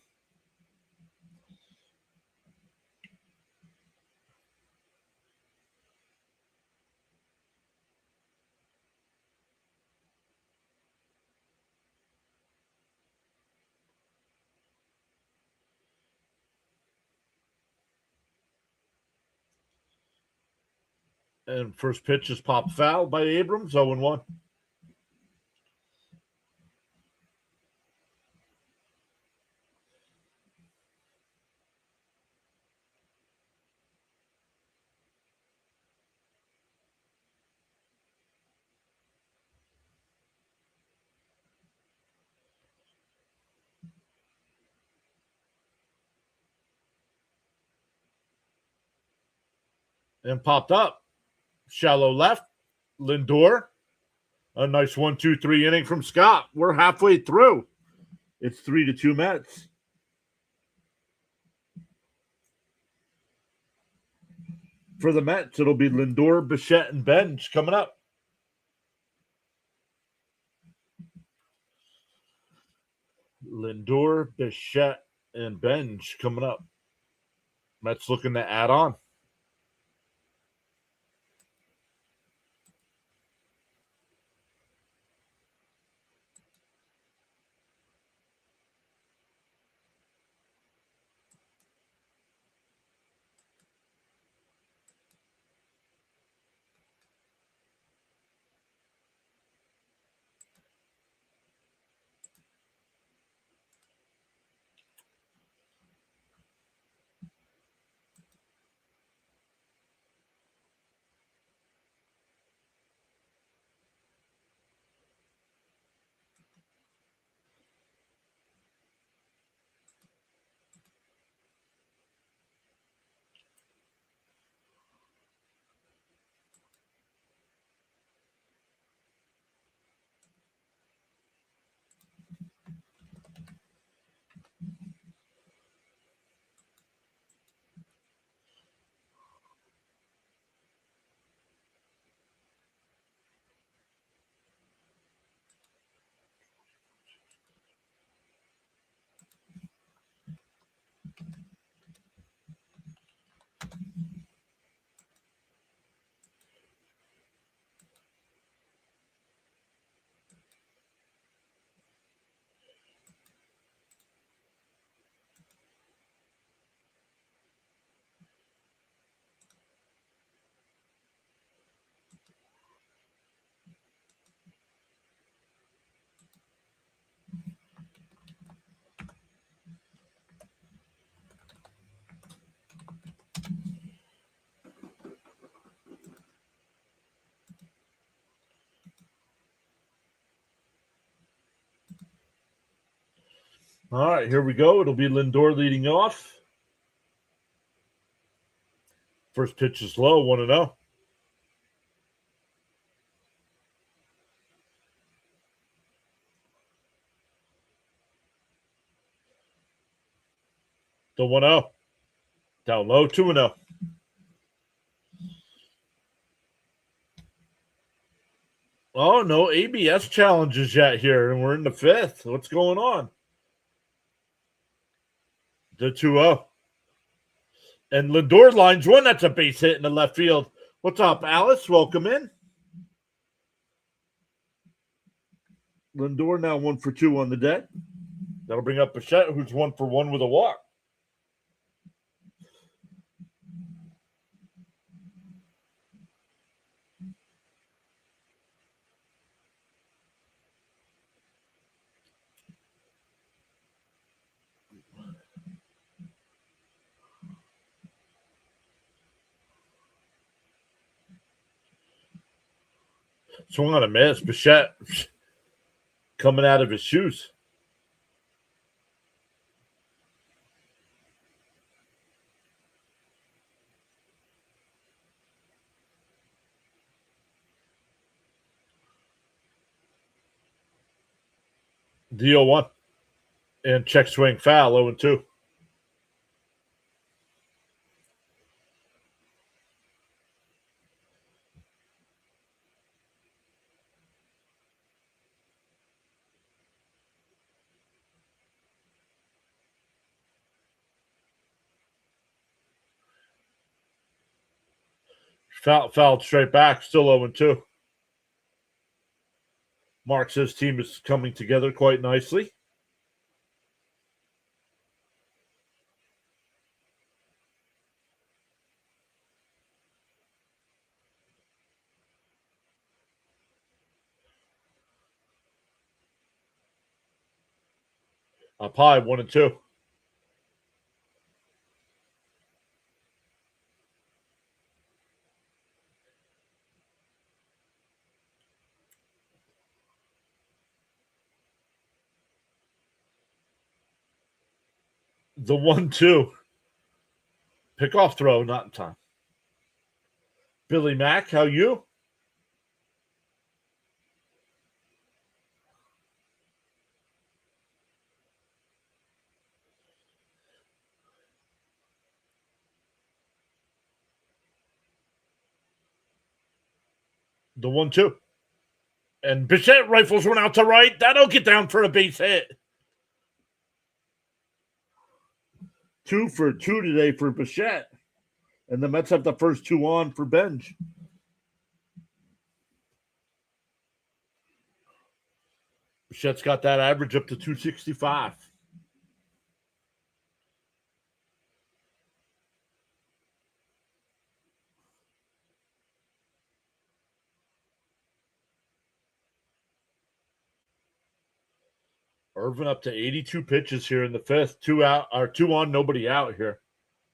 And first pitch is popped foul by Abrams, 0-1. And popped up. Shallow left. Lindor. A nice 1-2-3 inning from Scott. We're halfway through. It's 3-2 Mets. For the Mets, it'll be Lindor, Bichette, and Benj coming up. Lindor, Bichette, and Benj coming up. Mets looking to add on. All right, here we go. It'll be Lindor leading off. First pitch is low, 1-0. The 1-0. Down low, 2-0. Oh, no ABS challenges yet here, and we're in the 5th. What's going on? The 2-0. And Lindor lines one. That's a base hit in the left field. What's up, Alice? Welcome in. Lindor now 1 for 2 on the day. That'll bring up Bichette, who's 1 for 1 with a walk. Swung on a miss. Bichette coming out of his shoes. The 0-1. And check swing foul, 0-2. Fouled straight back, still 0-2. Mark says team is coming together quite nicely. Up high, 1-2. The 1-2. Pickoff throw, not in time. Billy Mack, how you? The 1-2. And Bichette rifles one out to right. That'll get down for a base hit. 2 for 2 today for Bichette. And the Mets have the first 2 on for Benj. Bichette's got that average up to 265. Irvin up to 82 pitches here in the 5th. 2 out, or 2 on, nobody out here.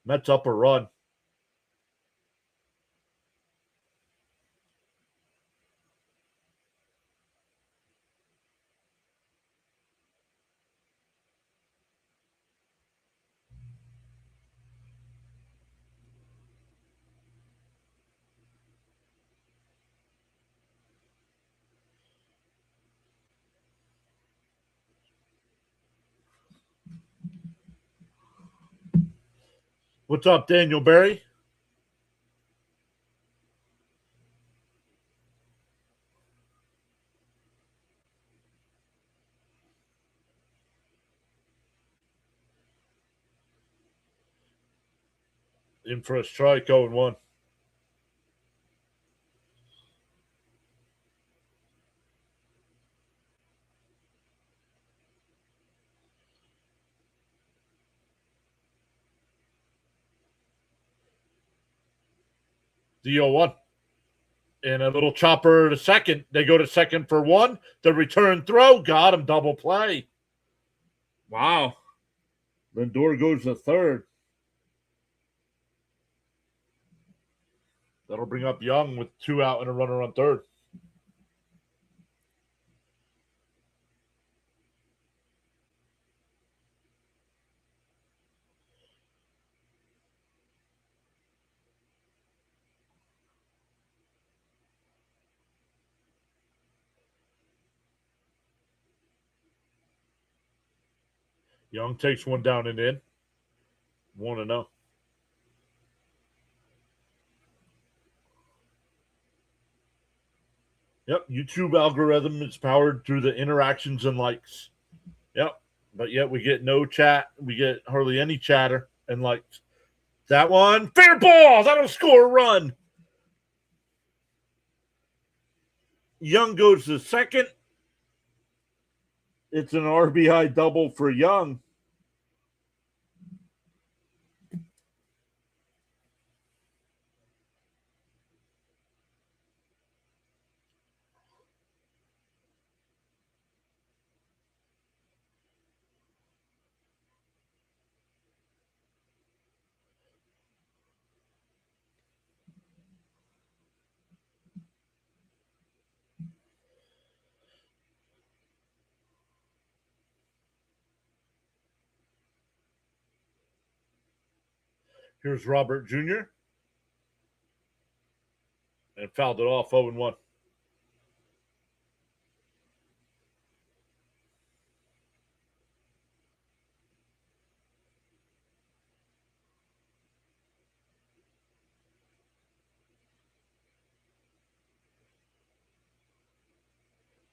Mets up a run. What's up, Daniel Berry? In for a strike, 0-1. The 0-1. And a little chopper to second. They go to second for 1. The return throw got him, double play. Wow. Lindor goes to third. That'll bring up Young with 2 out and a runner on third. Young takes one down and in. 1-0. Yep, YouTube algorithm is powered through the interactions and likes. Yep, but yet we get no chat. We get hardly any chatter and likes. That one, fair ball. That'll score a run. Young goes to second. It's an RBI double for Young. Here's Robert Jr. and fouled it off 0-1.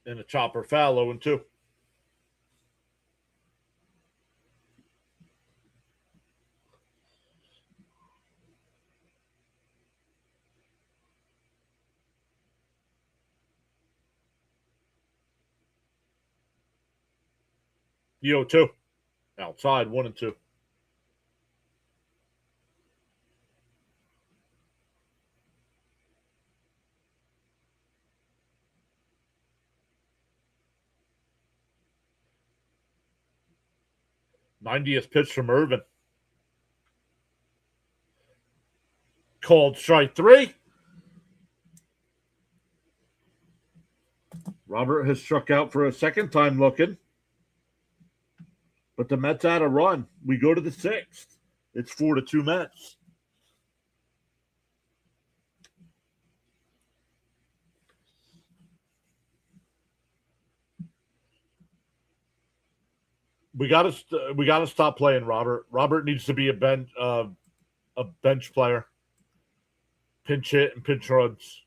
And a chopper foul 0-2. The 0-2. Outside 1-2. '90th pitch from Irvin. Called strike 3. Robert has struck out for a second time looking. But the Mets had a run. We go to the 6th. It's 4-2 Mets. We gotta stop playing Robert. Robert needs to be a bench player. Pinch hit and pinch runs.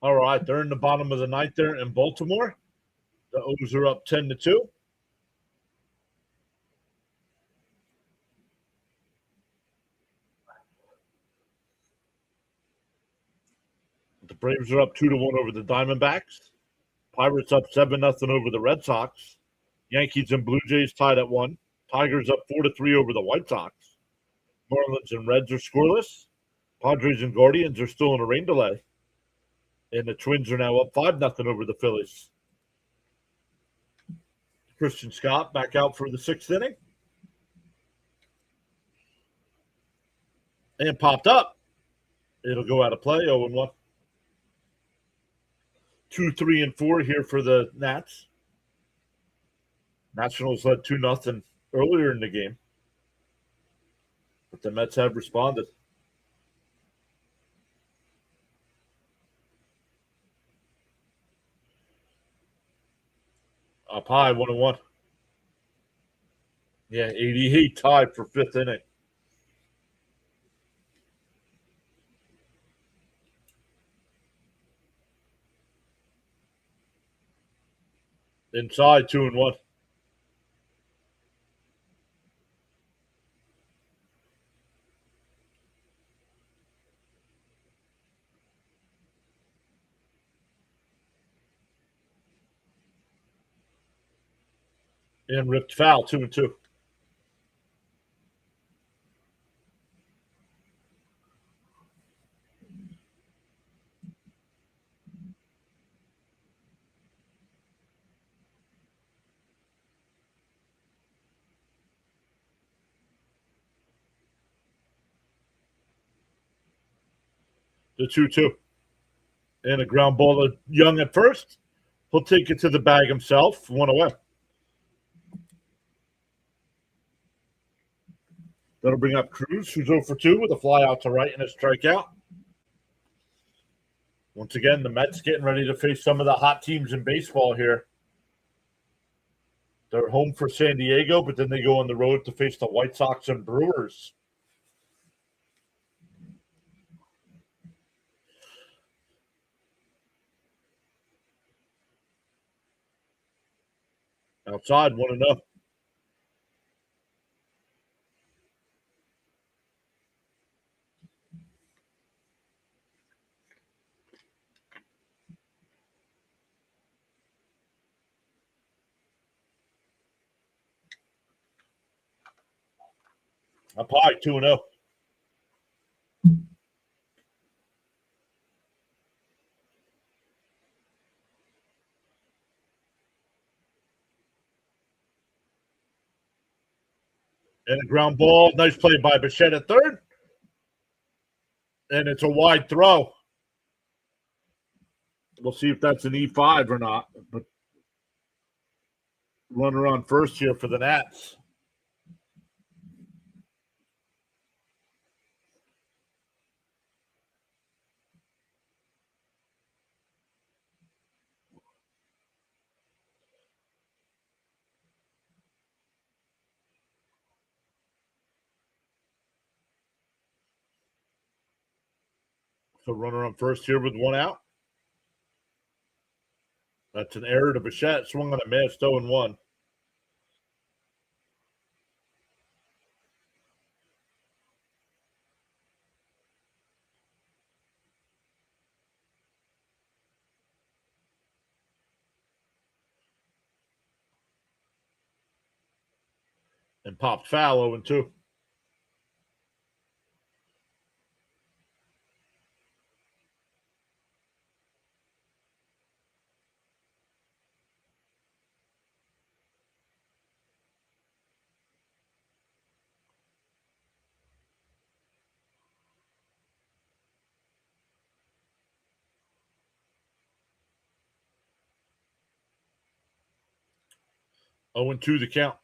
All right, they're in the bottom of the ninth there in Baltimore. The O's are up 10-2. The Braves are up 2-1 over the Diamondbacks. Pirates up 7-0 over the Red Sox. Yankees and Blue Jays tied at 1. Tigers up 4-3 over the White Sox. Marlins and Reds are scoreless. Padres and Guardians are still in a rain delay. And the Twins are now up 5-0 over the Phillies. Christian Scott back out for the 6th inning. And popped up. It'll go out of play, 0-1. 2, 3, and 4 here for the Nats. Nationals led 2-0 earlier in the game. But the Mets have responded. Up high, 1-1. Yeah, 88 tied for 5th inning. Inside 2-1. And ripped foul 2-2. The 2-2. And a ground ball to Young at first. He'll take it to the bag himself. One away. That'll bring up Cruz, who's 0 for 2 with a fly out to right and a strikeout. Once again, the Mets getting ready to face some of the hot teams in baseball here. They're home for San Diego, but then they go on the road to face the White Sox and Brewers. Outside, 1-0. Up high, 2-0. And a ground ball. Nice play by Bichette at third. And it's a wide throw. We'll see if that's an E5 or not. But runner on first here for the Nats. So runner on first here with one out. That's an error to Bichette. Swung on a miss, 0-1. And popped foul, 0-2. 0-2 the count.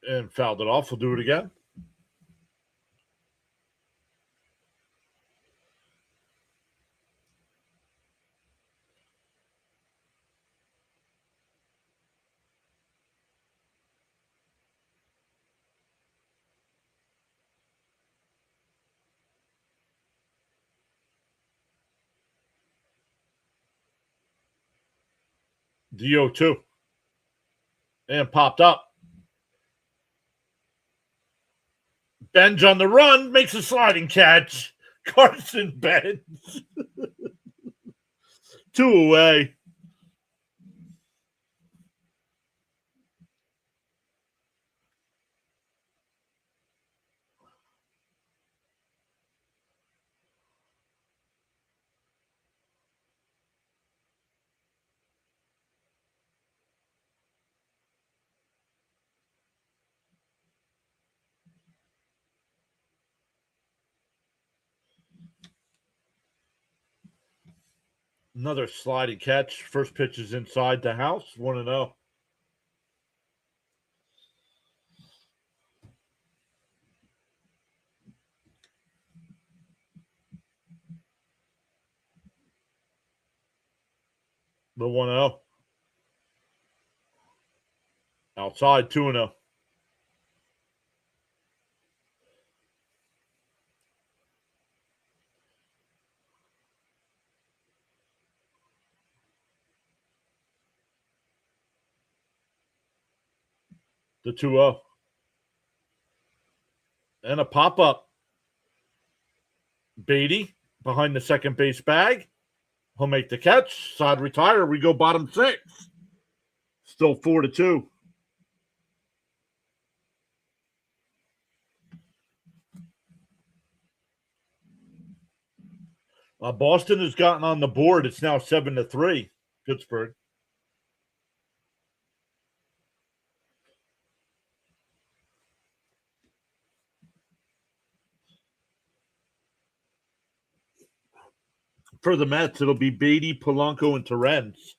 And fouled it off. We'll do it again. The 0-2. And popped up. Benj on the run, makes a sliding catch. Carson Benj. 2 away. Another sliding catch. First pitch is inside the house. 1-0. The 1-0. Outside, 2-0. The 2-0. And a pop-up. Beatty behind the second base bag. He'll make the catch. Side retire. We go bottom 6. Still 4-2. Boston has gotten on the board. It's now 7-3. Pittsburgh. For the Mets, it'll be Beatty, Polanco, and Torrens.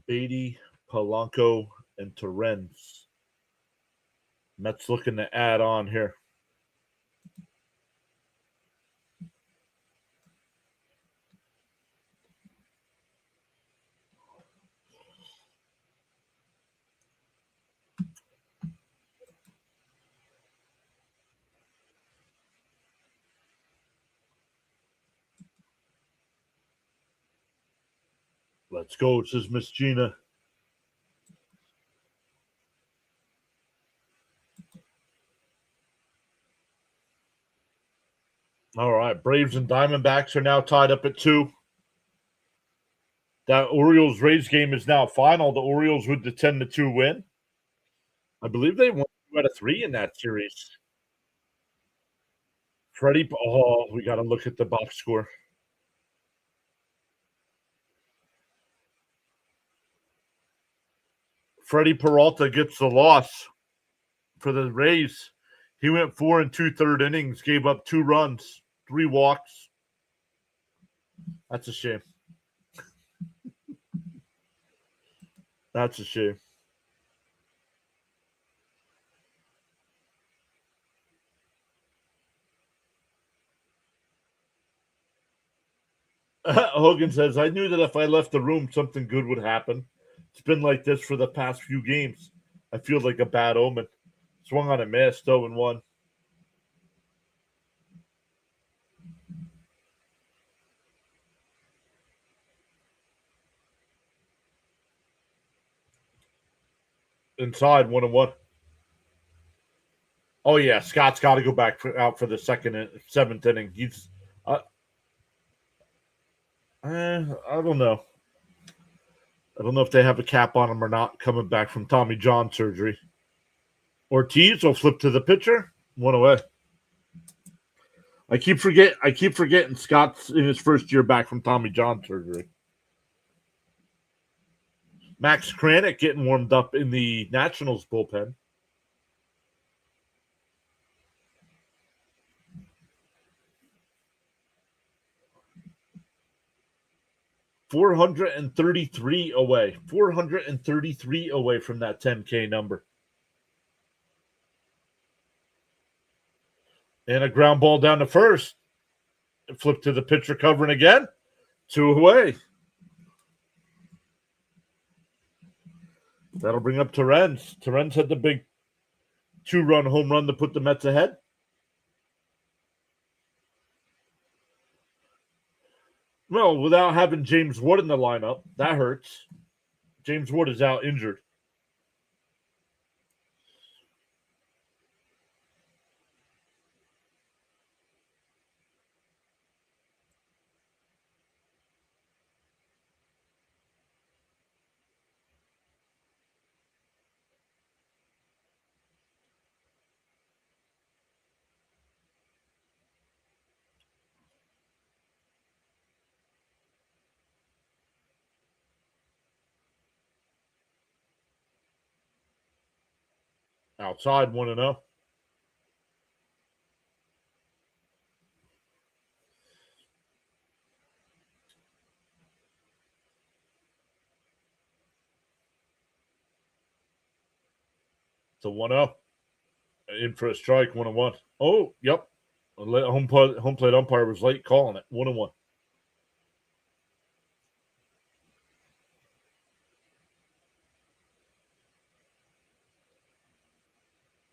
Beatty, Polanco, and Torrens. Mets looking to add on here. Let's go, says Miss Gina. All right, Braves and Diamondbacks are now tied up at 2. That Orioles-Rays game is now final. The Orioles with the 10-2 win. I believe they won 2 out of 3 in that series. Freddie, we got to look at the box score. Freddie Peralta gets the loss for the Rays. He went 4 2/3 innings, gave up 2 runs, 3 walks. That's a shame. That's a shame. Hogan says, I knew that if I left the room, something good would happen. It's been like this for the past few games. I feel like a bad omen. Swung on a miss, 0-1. Inside, 1-1. Oh, yeah, Scott's got to go back out for the 7th inning. He's, I don't know. I don't know if they have a cap on him or not coming back from Tommy John surgery. Ortiz will flip to the pitcher. 1 away. I keep forgetting Scott's in his first year back from Tommy John surgery. Max Kranick getting warmed up in the Nationals bullpen. $433 away. 433 away from that 10K number. And a ground ball down to first. Flip to the pitcher covering again. 2 away. That'll bring up Torrens. Torrens had the big 2-run home run to put the Mets ahead. Well, without having James Wood in the lineup, that hurts. James Wood is out injured. Outside 1-0. It's a 1-0. In for a strike, 1-1. Oh, yep. Home plate umpire was late calling it, 1-1.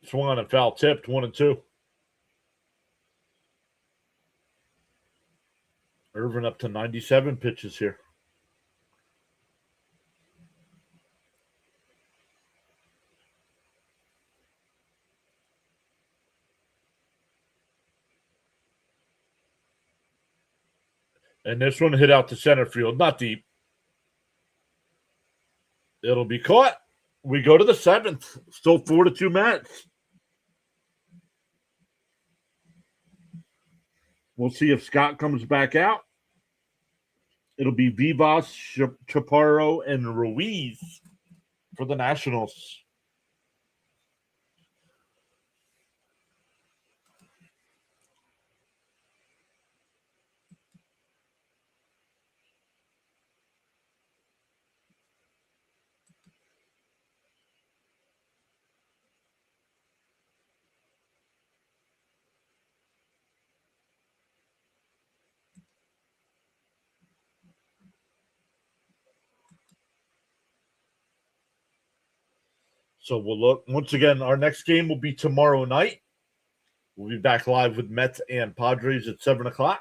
Swung on and foul tipped, 1-2. Irvin up to 97 pitches here. And this one hit out to center field, not deep. It'll be caught. We go to the 7th. Still 4-2 Mets. We'll see if Scott comes back out. It'll be Vivas, Chaparro, and Ruiz for the Nationals. So we'll look. Once again, our next game will be tomorrow night. We'll be back live with Mets and Padres at 7 o'clock.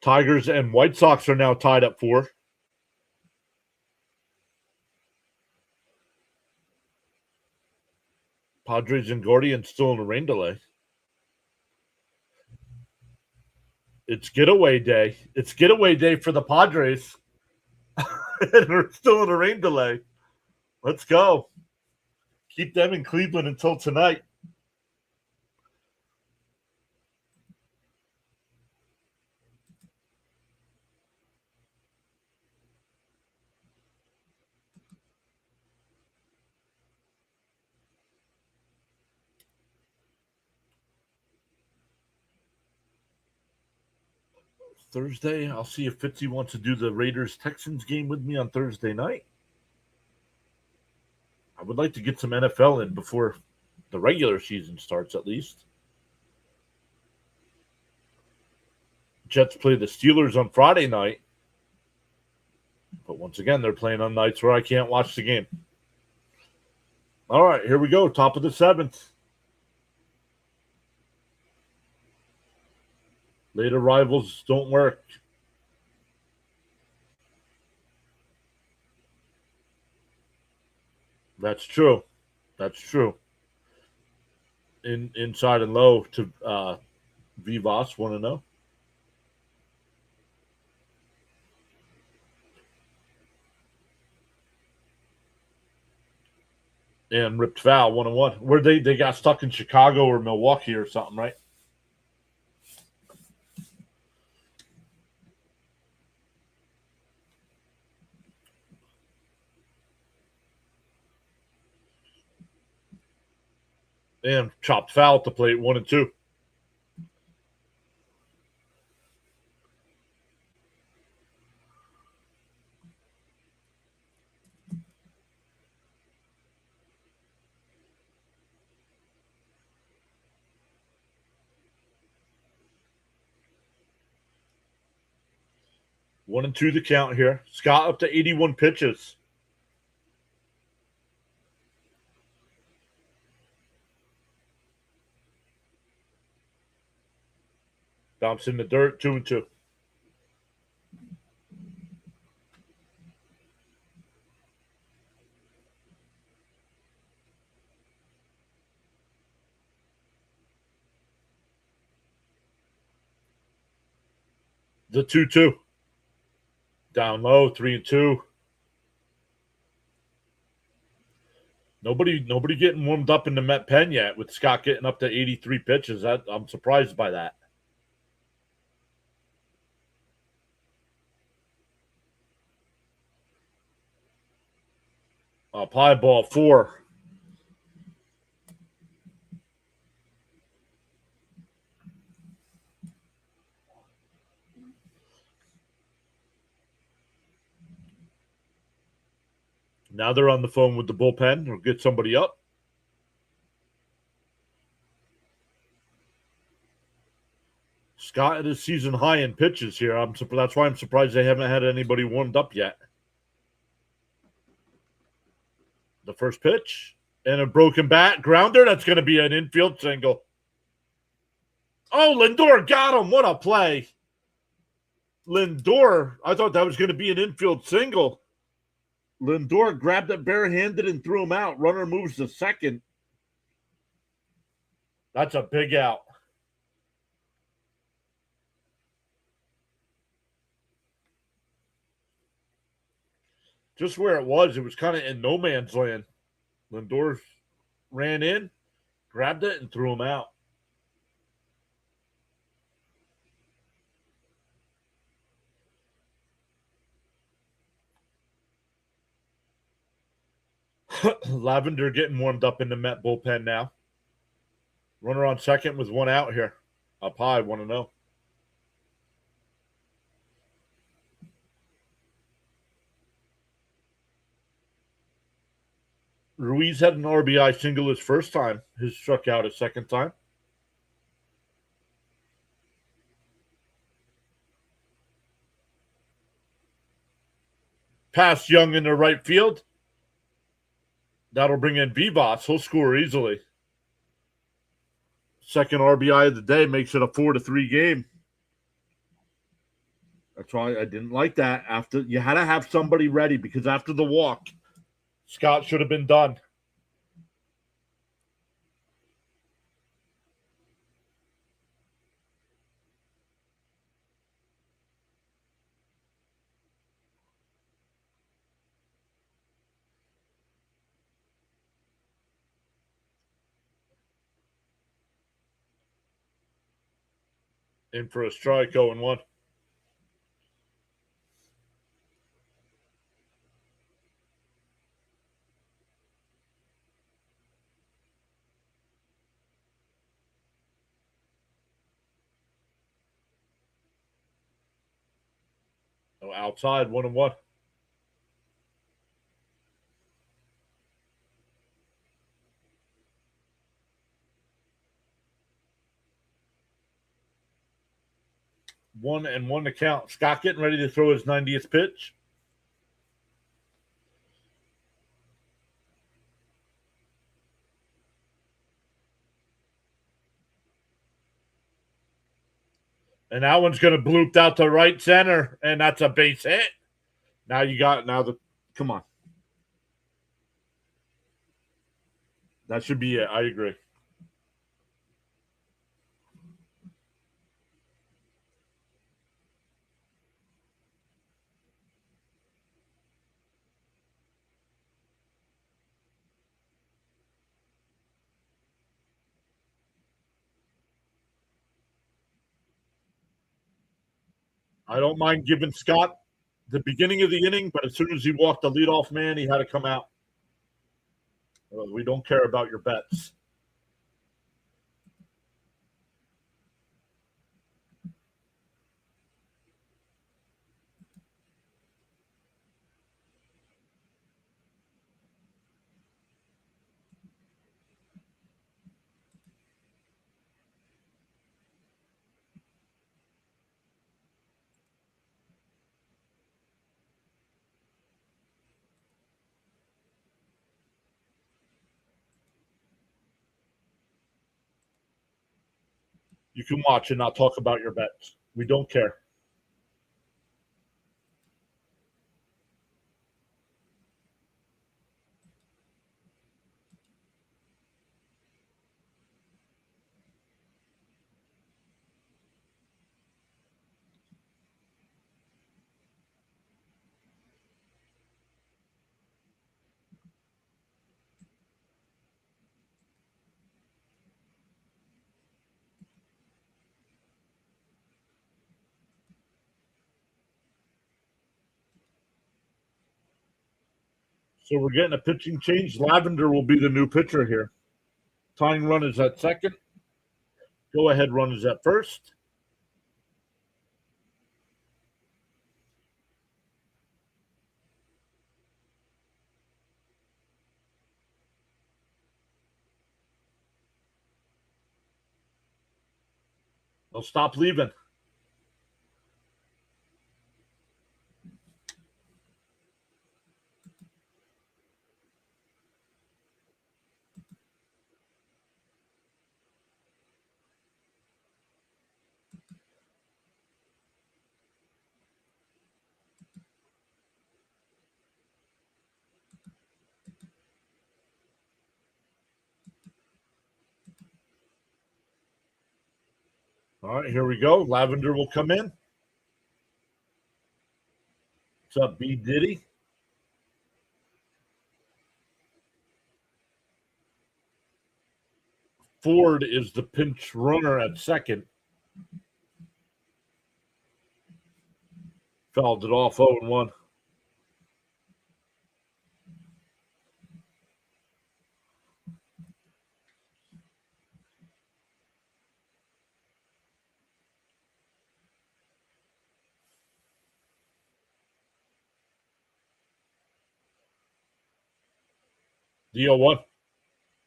Tigers and White Sox are now tied up 4. Padres and Guardians still in a rain delay. It's getaway day. It's getaway day for the Padres. And they're still in a rain delay. Let's go. Keep them in Cleveland until tonight. Thursday, I'll see if Fitzy wants to do the Raiders-Texans game with me on Thursday night. I would like to get some NFL in before the regular season starts, at least. Jets play the Steelers on Friday night. But once again, they're playing on nights where I can't watch the game. All right, here we go. Top of the 7th. Late arrivals don't work. That's true. That's true. Inside and low to Vivas, 1-0. And ripped foul, 1-1. Where they got stuck in Chicago or Milwaukee or something, right? And chopped foul at the plate, 1-2. One and two the count here. Scott up to 81 pitches. Bounce in the dirt, 2-2. The 2-2. Down low, 3-2. Nobody getting warmed up in the Met pen yet with Scott getting up to 83 pitches. I'm surprised by that. Pie ball 4. Now they're on the phone with the bullpen or get somebody up. Scott at his season high in pitches here. That's why I'm surprised they haven't had anybody warmed up yet. The first pitch and a broken bat grounder. That's going to be an infield single. Oh, Lindor got him. What a play. Lindor, I thought that was going to be an infield single. Lindor grabbed it barehanded and threw him out. Runner moves to second. That's a big out. Just where it was kind of in no man's land. Lindor ran in, grabbed it, and threw him out. Lavender getting warmed up in the Met bullpen now. Runner on second with one out here. Up high, 1-0. Ruiz had an RBI single his first time. His struck out his second time. Pass Young in the right field. That'll bring in Vivas. He'll score easily. Second RBI of the day makes it a 4-3 game. That's why I didn't like that. After you had to have somebody ready because after the walk, Scott should have been done. In for a strike, 0-1. Oh, outside, 1-1. One and one to count. Scott getting ready to throw his 90th pitch. And that one's going to bloop out to right center, and that's a base hit. Come on. That should be it. I agree. I don't mind giving Scott the beginning of the inning, but as soon as he walked the leadoff man, he had to come out. We don't care about your bets. You can watch and not talk about your bets. We don't care. So we're getting a pitching change. Lavender will be the new pitcher here. Tying run is at second. Go ahead run is at first. They'll stop leaving. All right, here we go. Lavender will come in. What's up, B. Diddy? Ford is the pinch runner at second. Fouled it off 0-1. The 0-1.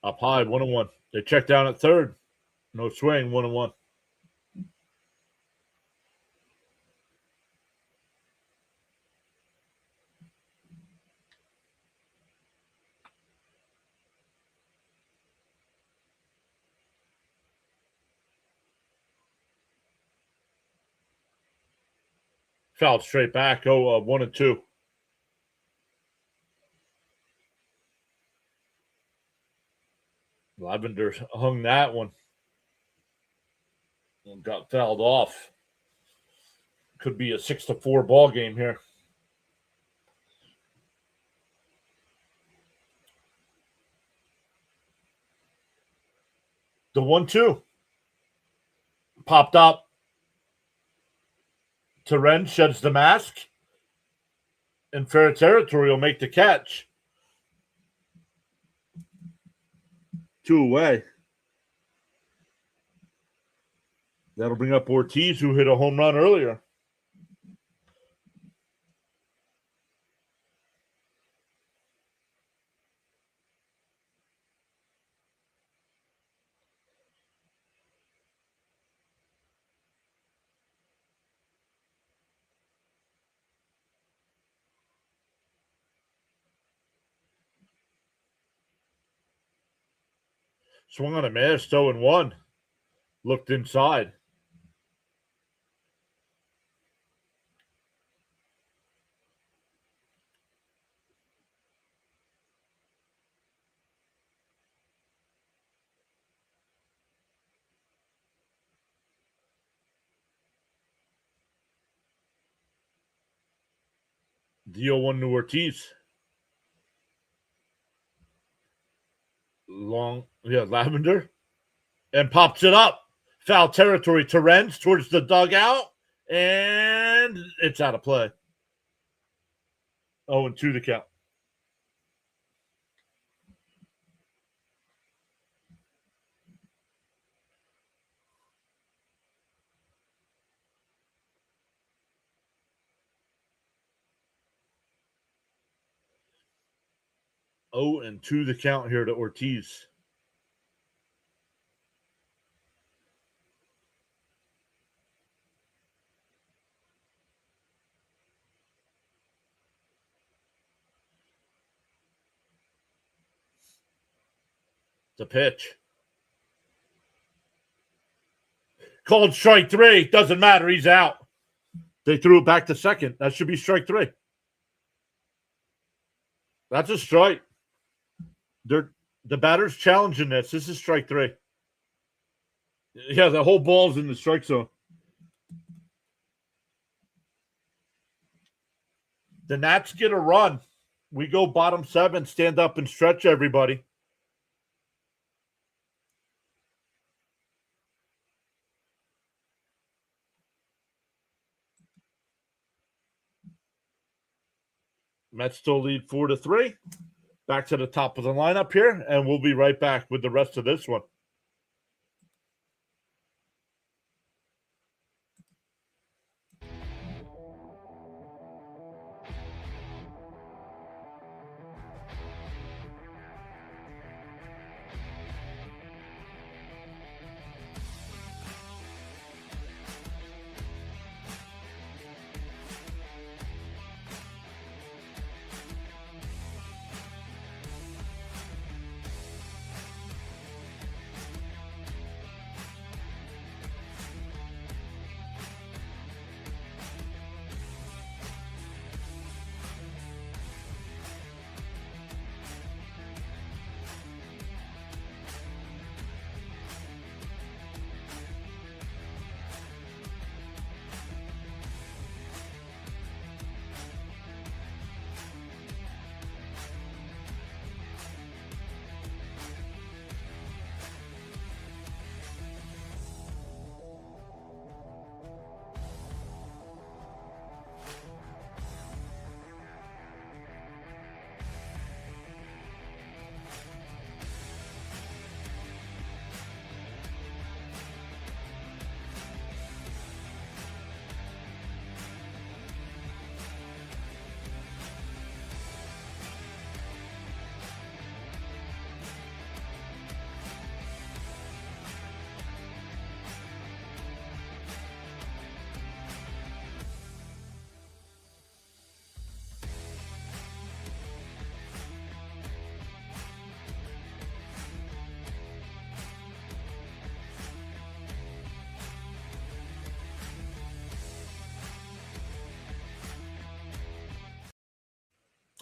Up high, 1-1. They check down at third. No swing, 1-1. Fouled straight back. 1-2. Lavender hung that one. Got fouled off. Could be a 6-4 ball game here. The 1-2 popped up. Terren sheds the mask. And fair territory will make the catch. 2 away. That'll bring up Ortiz, who hit a home run earlier. Swung on a miss, 0-1. Looked inside. The 0-1 to Ortiz. Lavender. And pops it up. Foul territory. Terrence towards the dugout. And it's out of play. 0-2 the count. And 2 the count here to Ortiz. The pitch. Called strike 3. Doesn't matter. He's out. They threw it back to second. That should be strike 3. That's a strike. The batter's challenging this. This is strike 3. Yeah, the whole ball's in the strike zone. The Nats get a run. We go bottom 7. Stand up and stretch, everybody. Mets still lead 4-3. Back to the top of the lineup here, and we'll be right back with the rest of this one.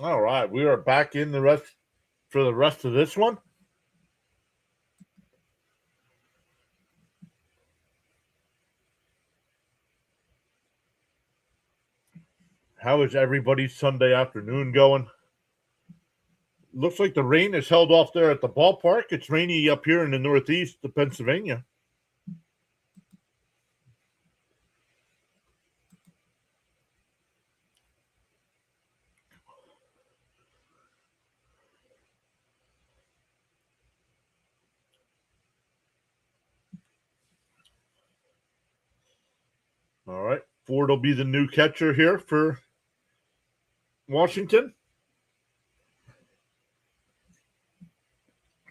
All right, we are back in the rest for the rest of this one. How is everybody's Sunday afternoon going? Looks like the rain is held off there at the ballpark. It's rainy up here in the northeast of Pennsylvania. All right, Ford will be the new catcher here for Washington.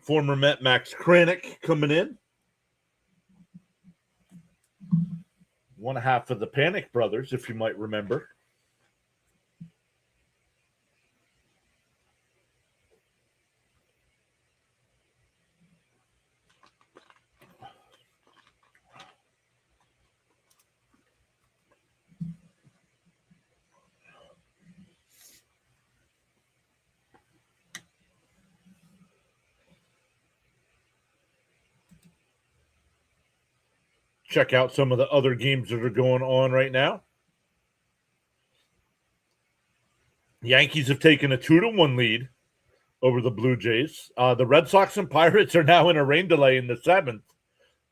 Former Met Max Kranick coming in. One half of the Panic Brothers, if you might remember. Check out some of the other games that are going on right now. Yankees have taken a 2-1 lead over the Blue Jays. The Red Sox and Pirates are now in a rain delay in the 7th.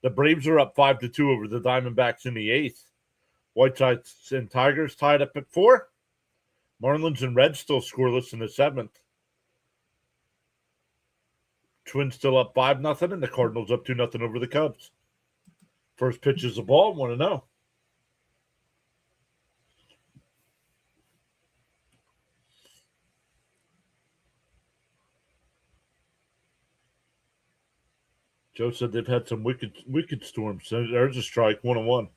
The Braves are up 5-2 over the Diamondbacks in the 8th. White Sox and Tigers tied up at 4. Marlins and Reds still scoreless in the 7th. Twins still up 5-0, and the Cardinals up 2-0 over the Cubs. First pitch is the ball. 1-0. Joe said they've had some wicked storms. There's a strike. 1-1.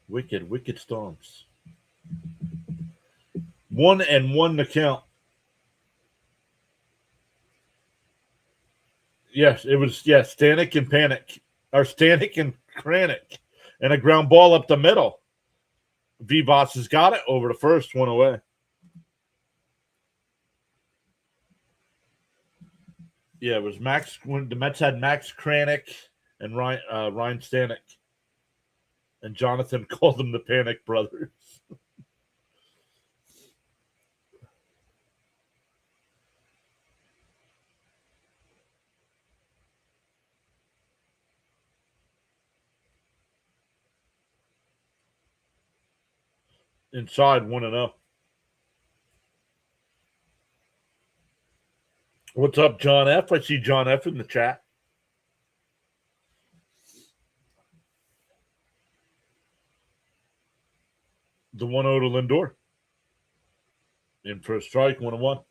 Wicked storms. 1-1 to count. Yes, it was Stanek and Panic. Or Stanek and Kranick. And a ground ball up the middle. Vivas has got it over the first, one away. Yeah, it was Max when the Mets had Max Kranick and Ryan Stanek. And Jonathan called them the Panic Brothers. Inside 1-0. What's up, John F? I see John F in the chat. The 1-0 to Lindor. In for a strike, 1-1.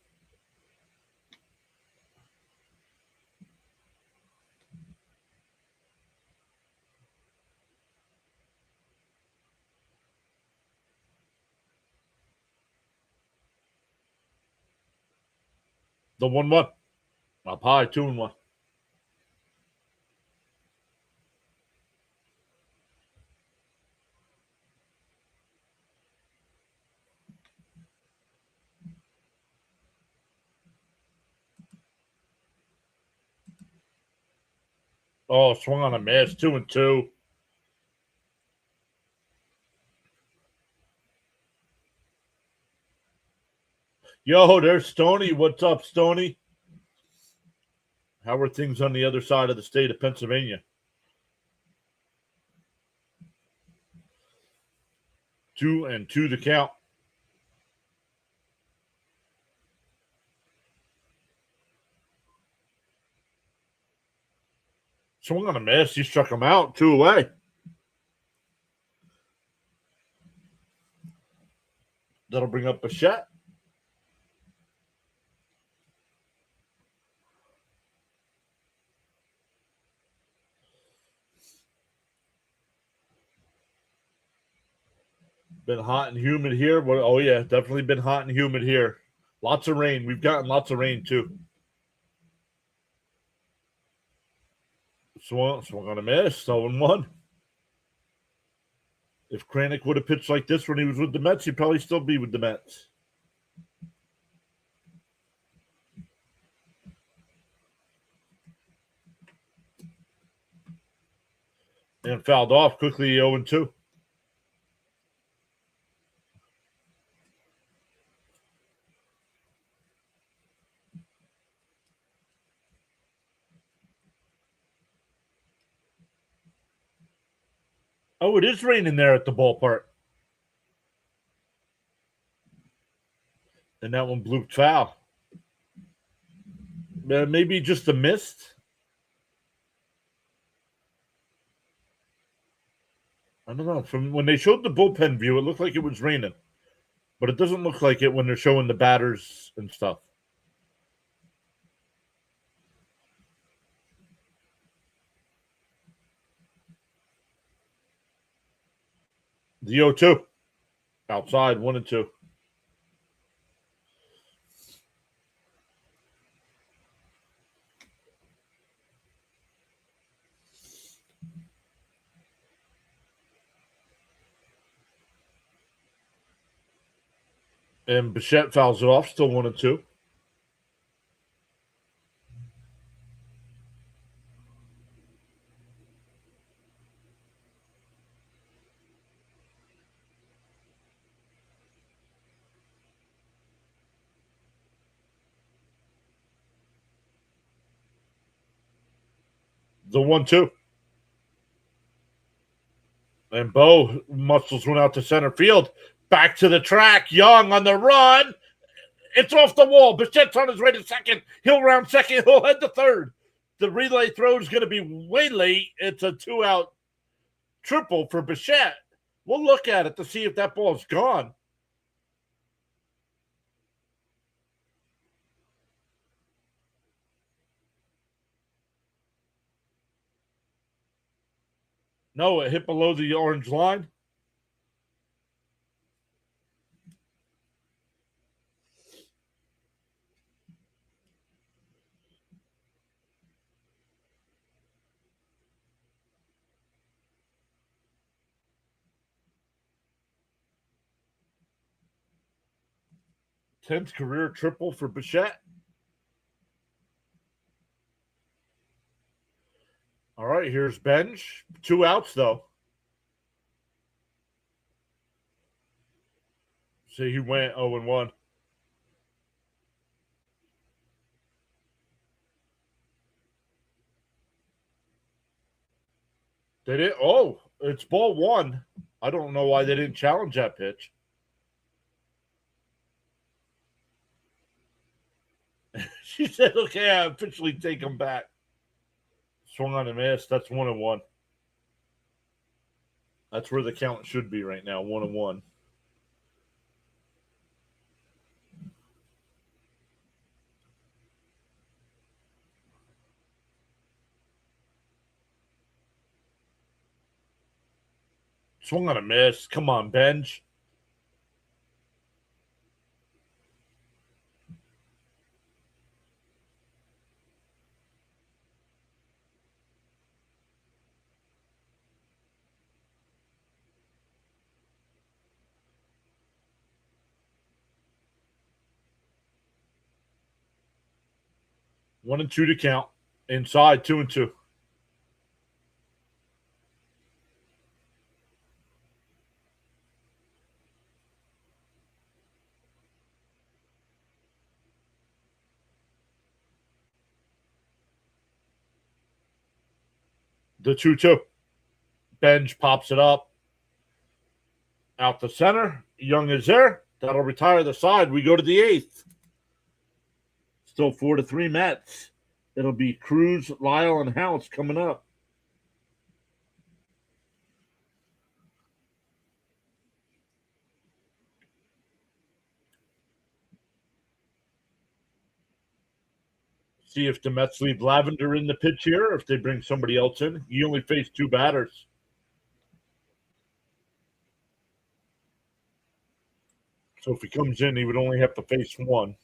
The 1-1. Up high, 2-1. Oh, swung on a miss, 2-2. Yo, there's Stoney. What's up, Stoney? How are things on the other side of the state of Pennsylvania? 2-2 the count. Swung on a miss. He struck him out. 2 away. That'll bring up Bichette. Been hot and humid here. Oh, yeah, definitely been hot and humid here. Lots of rain. We've gotten lots of rain, too. Swung on a miss. 0-1. If Kranick would have pitched like this when he was with the Mets, he'd probably still be with the Mets. And fouled off quickly, 0-2. Oh, it is raining there at the ballpark. And that one blew foul. Maybe just a mist. I don't know. From when they showed the bullpen view, it looked like it was raining. But it doesn't look like it when they're showing the batters and stuff. The 0-2. Outside, 1-2. And Bichette fouls it off, still 1-2. The 1-2. And Bo muscles one out to center field. Back to the track. Young on the run. It's off the wall. Bichette's on his way to second. He'll round second. He'll head to third. The relay throw is going to be way late. It's a 2-out triple for Bichette. We'll look at it to see if that ball's gone. No, it hit below the orange line. Tenth career triple for Bichette. All right, here's Benj. 2 outs, though. So he went 0-1. They did. Oh, it's ball 1. I don't know why they didn't challenge that pitch. She said, okay, I officially take him back. Swung on a miss. That's 1-1. That's where the count should be right now, 1-1. Swung on a miss. Come on, Benj. One and two to count. Inside, 2-2. The 2-2. Benj pops it up. Out the center. Young is there. That'll retire the side. We go to the 8th. Still 4-3 Mets. It'll be Cruz, Lyle, and House coming up. See if the Mets leave Lavender in the pitch here, or if they bring somebody else in. You only face 2 batters. So if he comes in, he would only have to face 1.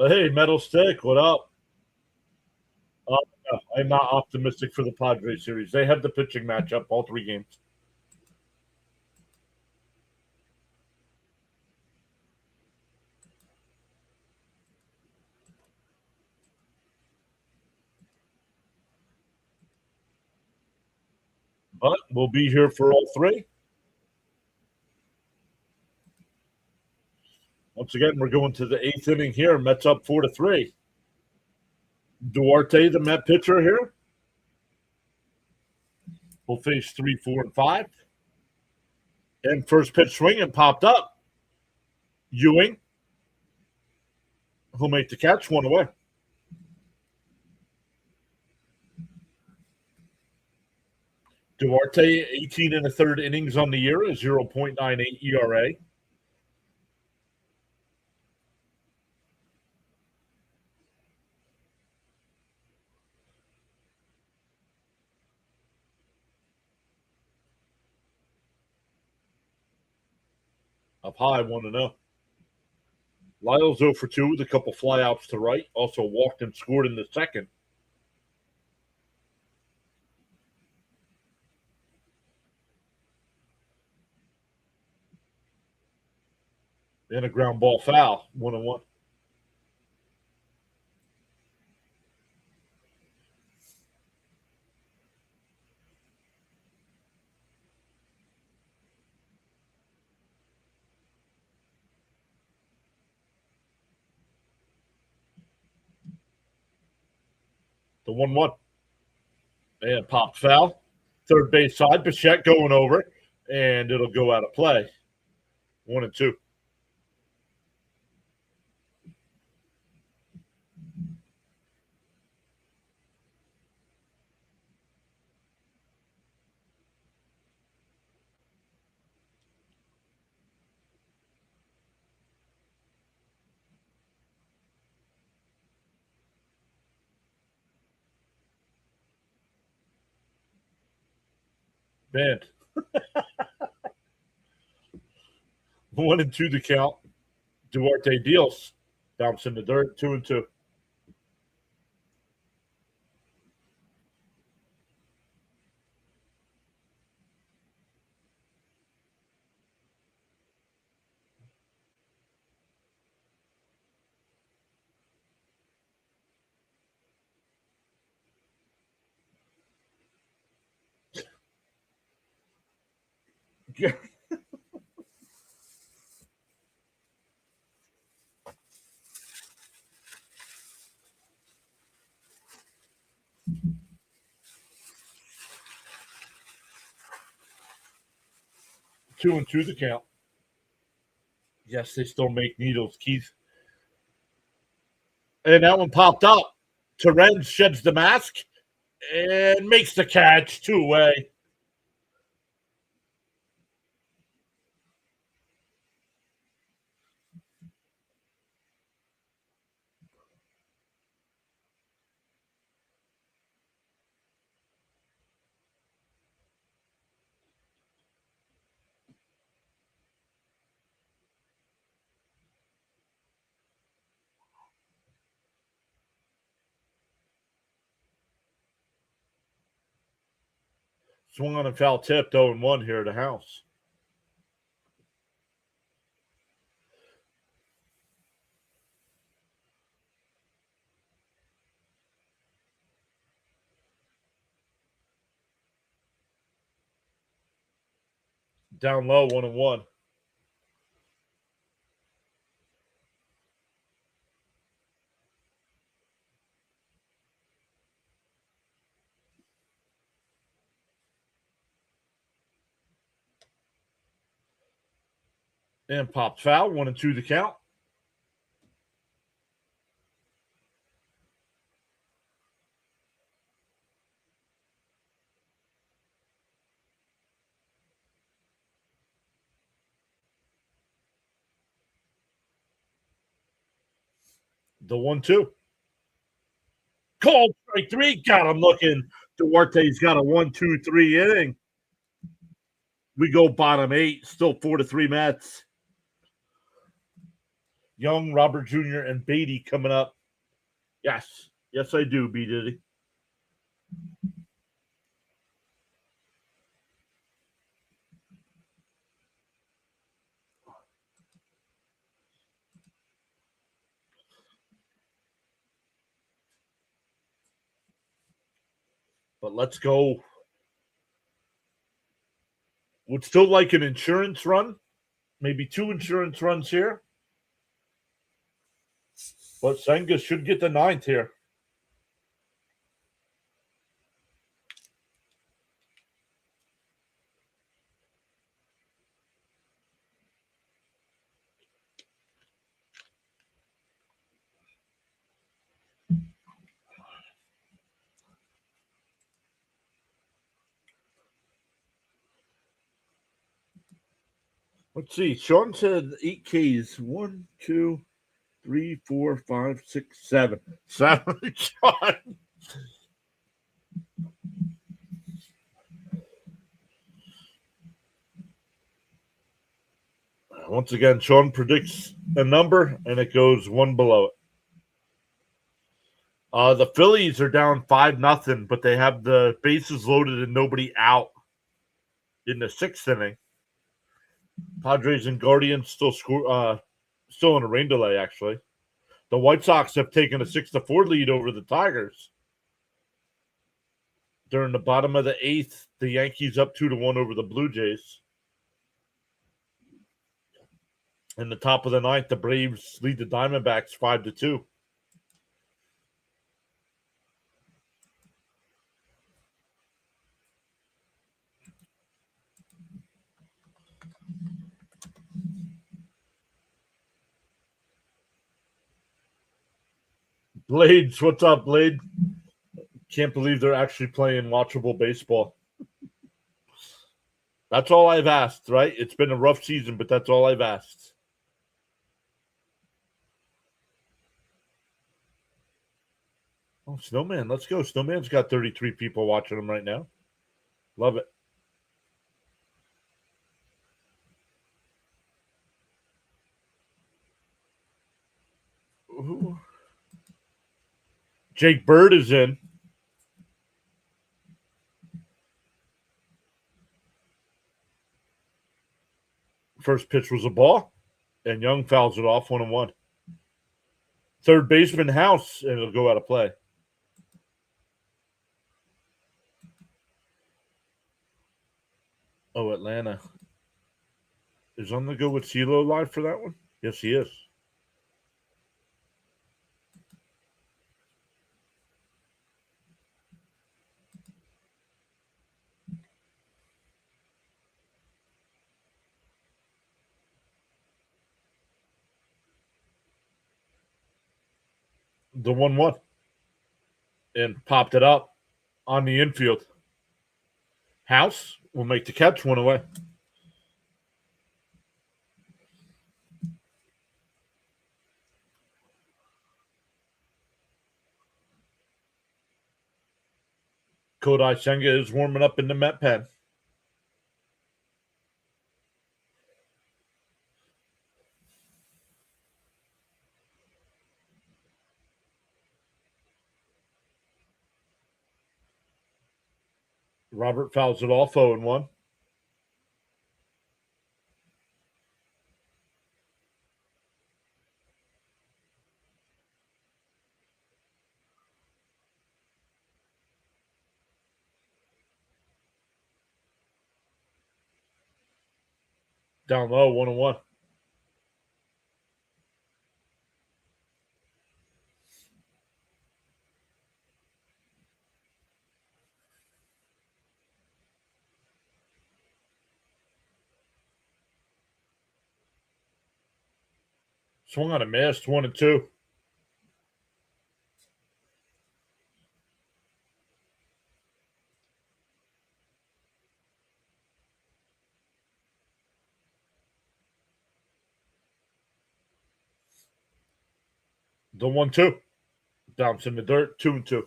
Hey, Metal Stick, what up? Uh, no, I'm not optimistic for the Padres series. They have the pitching matchup all 3 games. But we'll be here for all 3. Once again, we're going to the 8th inning here. Mets up 4-3. Duarte, the Met pitcher here, will face 3, 4, and 5. And first pitch swing and popped up. Ewing, who'll make the catch, 1 away. Duarte, 18 and a third innings on the year, a 0.98 ERA. Up high, 1-0. Lyles 0 for 2 with a couple flyouts to right. Also walked and scored in the second. And a ground ball foul, 1-1. The 1-1. And popped foul. Third base side, Bichette going over, and it'll go out of play. 1-2. Man. 1-2 the count. Duarte deals. Bounce in the dirt, 2-2. Yeah. 2-2 the count. Yes, they still make needles, Keith. And that one popped up. Terrence sheds the mask and makes the catch, 2 away. Swung on and foul tipped, 0-1 here at the house. Down low, 1-1. And popped foul, 1-2 the count. The 1-2. Called strike three. God, I'm looking. Duarte's got a 1-2-3 inning. We go bottom 8. Still 4-3 Mets. Young, Robert Jr., and Beatty coming up. Yes. Yes, I do, B. Diddy. But let's go. Would still like an insurance run. Maybe 2 insurance runs here. But Senga should get the 9th here. Let's see. Sean said 8 Ks. 1, 2, 3, 4, 5, 6, 7. 7, Sean. Once again, Sean predicts a number, and it goes one below it. The Phillies are down 5-0, but they have the bases loaded and nobody out in the 6th inning. Padres and Guardians still in a rain delay, actually. The White Sox have taken a 6-4 lead over the Tigers. During the bottom of the 8th, the Yankees up 2-1 over the Blue Jays. In the top of the 9th, the Braves lead the Diamondbacks 5-2. Blades, what's up, Blade? Can't believe they're actually playing watchable baseball. That's all I've asked, right? It's been a rough season, but that's all I've asked. Oh, Snowman, let's go. Snowman's got 33 people watching him right now. Love it. Ooh. Jake Bird is in. First pitch was a ball, and Young fouls it off 1-1. Third baseman House, and it'll go out of play. Oh, Atlanta. Is on the go with CeeLo live for that one? Yes, he is. The 1-1. And popped it up on the infield. House will make the catch, 1 away. Kodai Senga is warming up in the Met pen. Robert fouls it off 0-1. Down low, 1-1. Swung on a miss, 1-2. The 1-2. Dumps in the dirt. 2-2.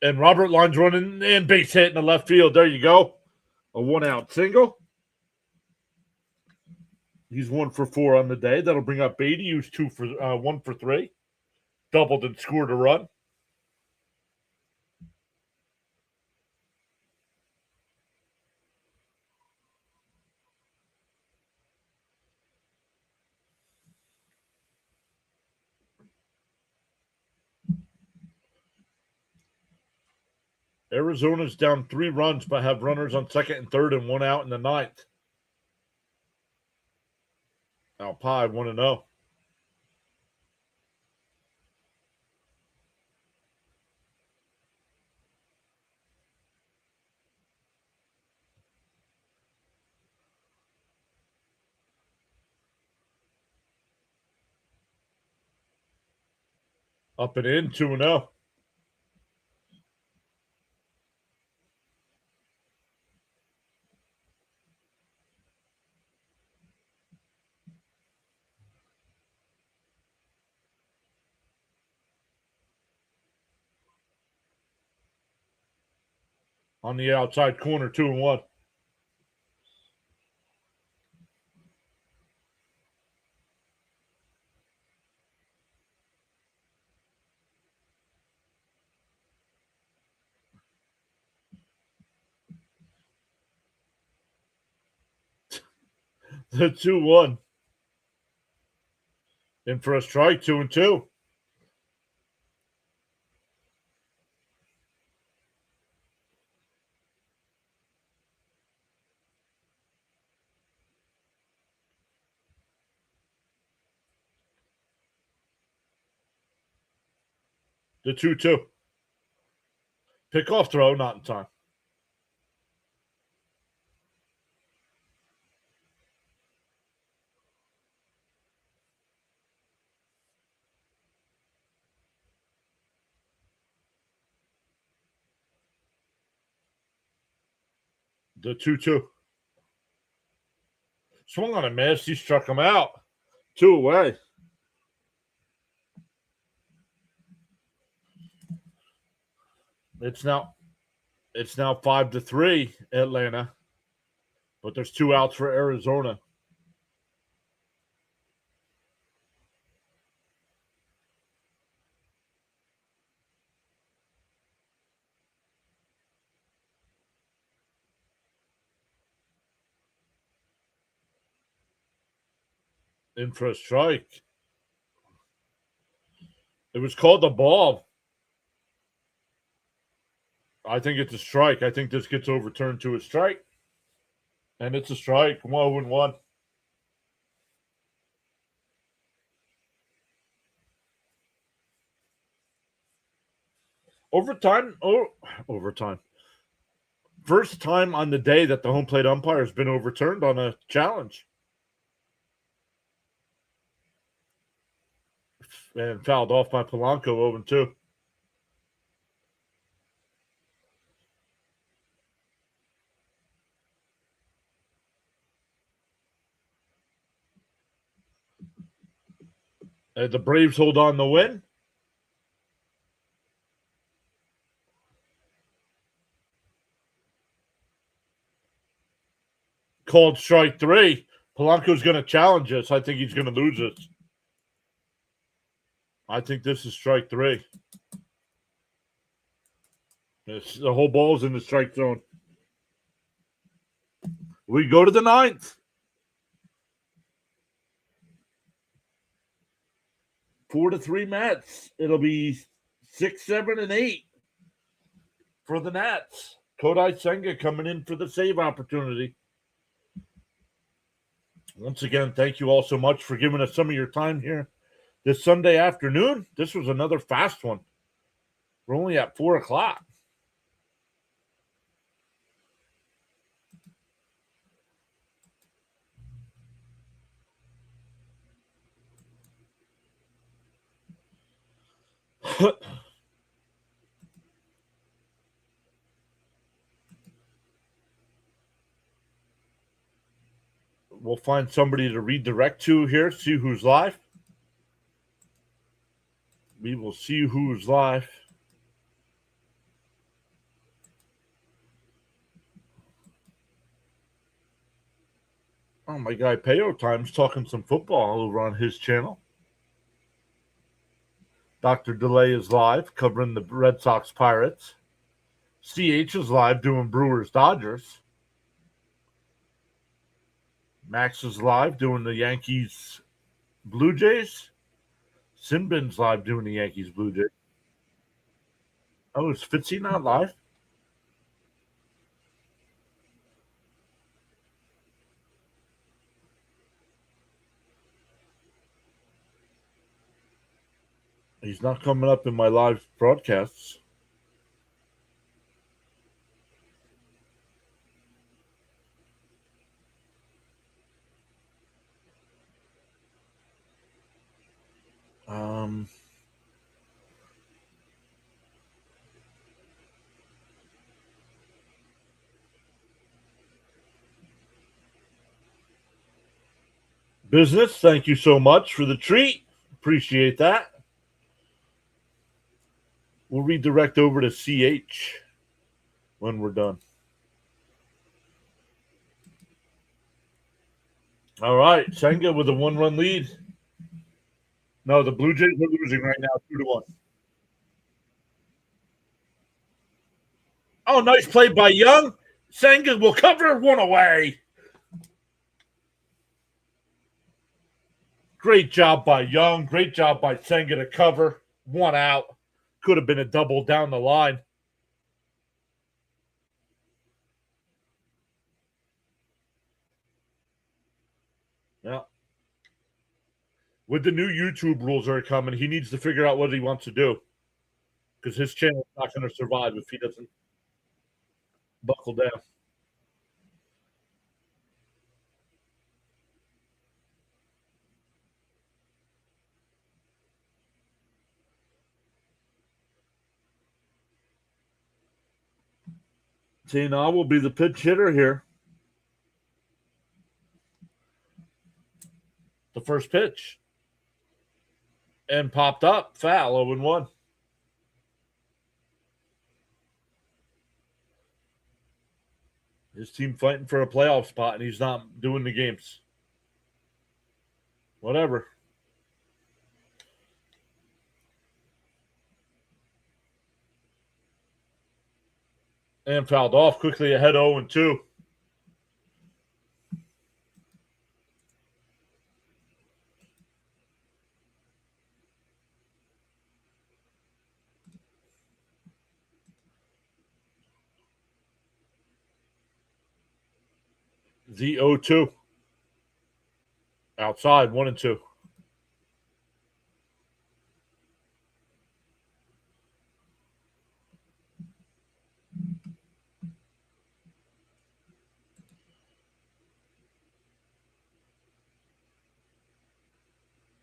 And Robert lines running and base hit in the left field. There you go. A 1-out single. He's 1 for 4 on the day. That'll bring up Beatty, who's 1 for 3. Doubled and scored a run. Arizona's down 3 runs, but have runners on second and third and 1 out in the ninth. Alpine 1-0. Up and in, 2-0. On the outside corner, 2-1. The 2-1. In for a strike, 2-2. The 2-2. Pickoff throw, not in time. The 2-2. Swung on a miss. He struck him out. 2 away. It's now 5-3, Atlanta. But there's 2 outs for Arizona. In for a strike. It was called the ball. I think it's a strike. I think this gets overturned to a strike. And it's a strike. 1-1. Overtime. First time on the day that the home plate umpire has been overturned on a challenge. And fouled off by Polanco, 0-2. The Braves hold on to win. Called strike 3. Polanco's going to challenge us. I think he's going to lose us. I think this is strike 3. The whole ball's in the strike zone. We go to the 9th. 4-3 Mets. It'll be 6, 7, and 8 for the Nats. Kodai Senga coming in for the save opportunity. Once again, thank you all so much for giving us some of your time here this Sunday afternoon. This was another fast one. We're only at 4 o'clock. We'll find somebody to redirect to here, see who's live. We will see who's live. Oh, my guy Payo Time's talking some football over on his channel. Dr. Delay is live covering the Red Sox Pirates. CH is live doing Brewers Dodgers. Max is live doing the Yankees Blue Jays. Sinbin's live doing the Yankees Blue Jays. Oh, is Fitzy not live? He's not coming up in my live broadcasts. Business, thank you so much for the treat. Appreciate that. We'll redirect over to CH when we're done. All right, Senga with a 1-run lead. No, the Blue Jays are losing right now, 2-1. Oh, nice play by Young. Senga will cover one away. Great job by Young. Great job by Senga to cover. 1 out. Could have been a double down the line. Yeah. With the new YouTube rules that are coming, he needs to figure out what he wants to do. Because his channel is not going to survive if he doesn't buckle down. Tina will be the pitch hitter here. The first pitch. And popped up. Foul, 0-1. His team fighting for a playoff spot, and he's not doing the games. Whatever. And fouled off quickly ahead 0-2. The 0-2. Outside, 1-2.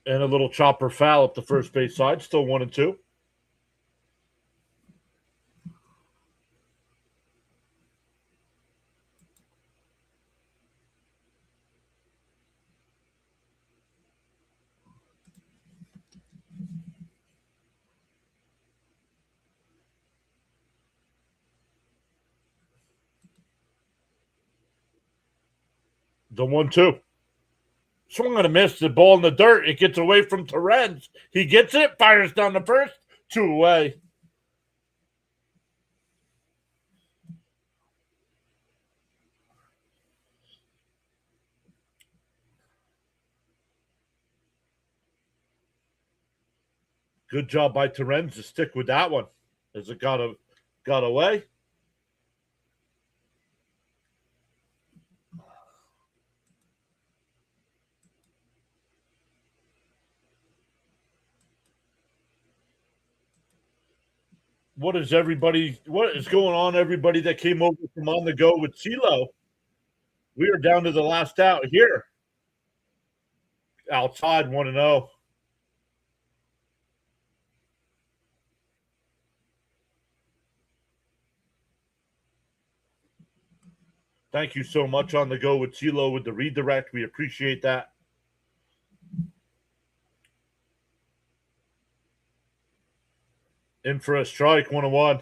And a little chopper foul up the first base side. Still 1-2. The 1-2. Swung and a miss. The ball in the dirt. It gets away from Terrence. He gets it. Fires down the first. 2 away. Good job by Terrence to stick with that one as it got away. What is going on, everybody that came over from On the Go with CeeLo? We are down to the last out here. Outside 1-0. Thank you so much on the go with CeeLo with the redirect. We appreciate that. In for a strike, 101.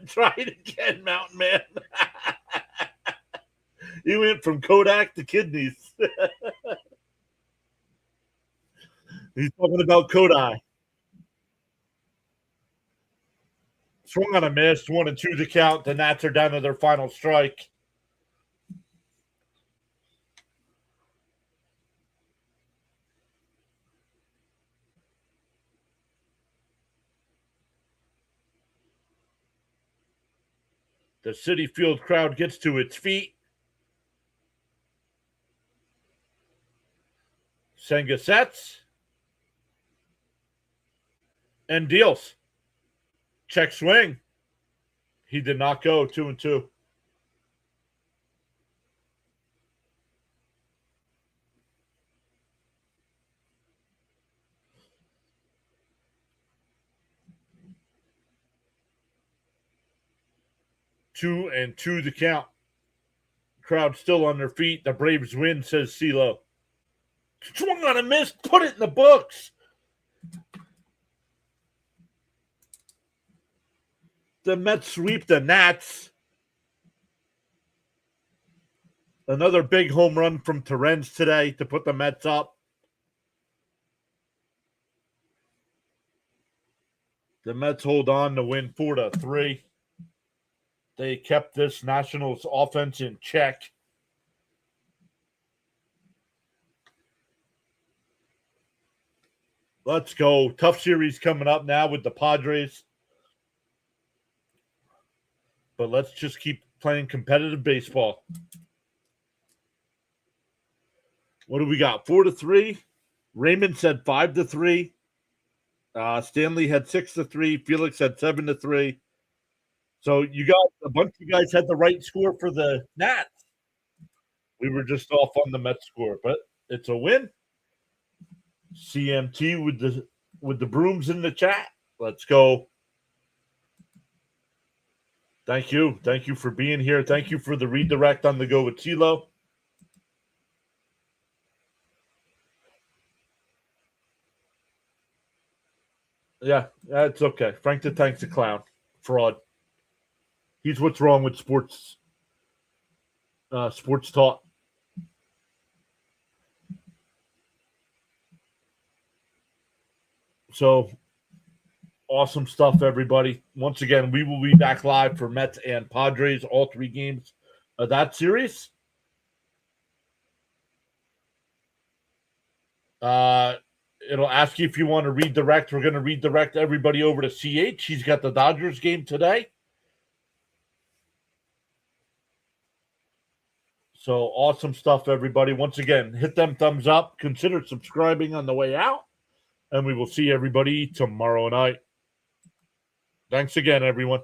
Try it again, Mountain Man. He went from Kodak to kidneys. He's talking about Kodai. Swung on a miss, 1-2 to count. The Nats are down to their final strike. The Citi Field crowd gets to its feet. Senga sets and deals. Check swing. He did not go 2-2. Two and two to count. Crowd still on their feet. The Braves win, says CeeLo. Swung on a miss. Put it in the books. The Mets sweep the Nats. Another big home run from Terrence today to put the Mets up. The Mets hold on to win 4-3. They kept this Nationals offense in check. Let's go. Tough series coming up now with the Padres. But let's just keep playing competitive baseball. What do we got? 4-3. Raymond said 5-3. Stanley had 6-3. Felix had 7-3. So you got a bunch of you guys had the right score for the Nats. We were just off on the Mets score, but it's a win. CMT with the brooms in the chat. Let's go. Thank you. Thank you for being here. Thank you for the redirect on the go with CeeLo. Yeah, that's okay. Frank the Tank's a clown. Fraud. He's what's wrong with sports talk. So awesome stuff, everybody. Once again, we will be back live for Mets and Padres, all three games of that series. It'll ask you if you want to redirect. We're going to redirect everybody over to CH. He's got the Dodgers game today. So awesome stuff, everybody. Once again, hit them thumbs up. Consider subscribing on the way out. And we will see everybody tomorrow night. Thanks again, everyone.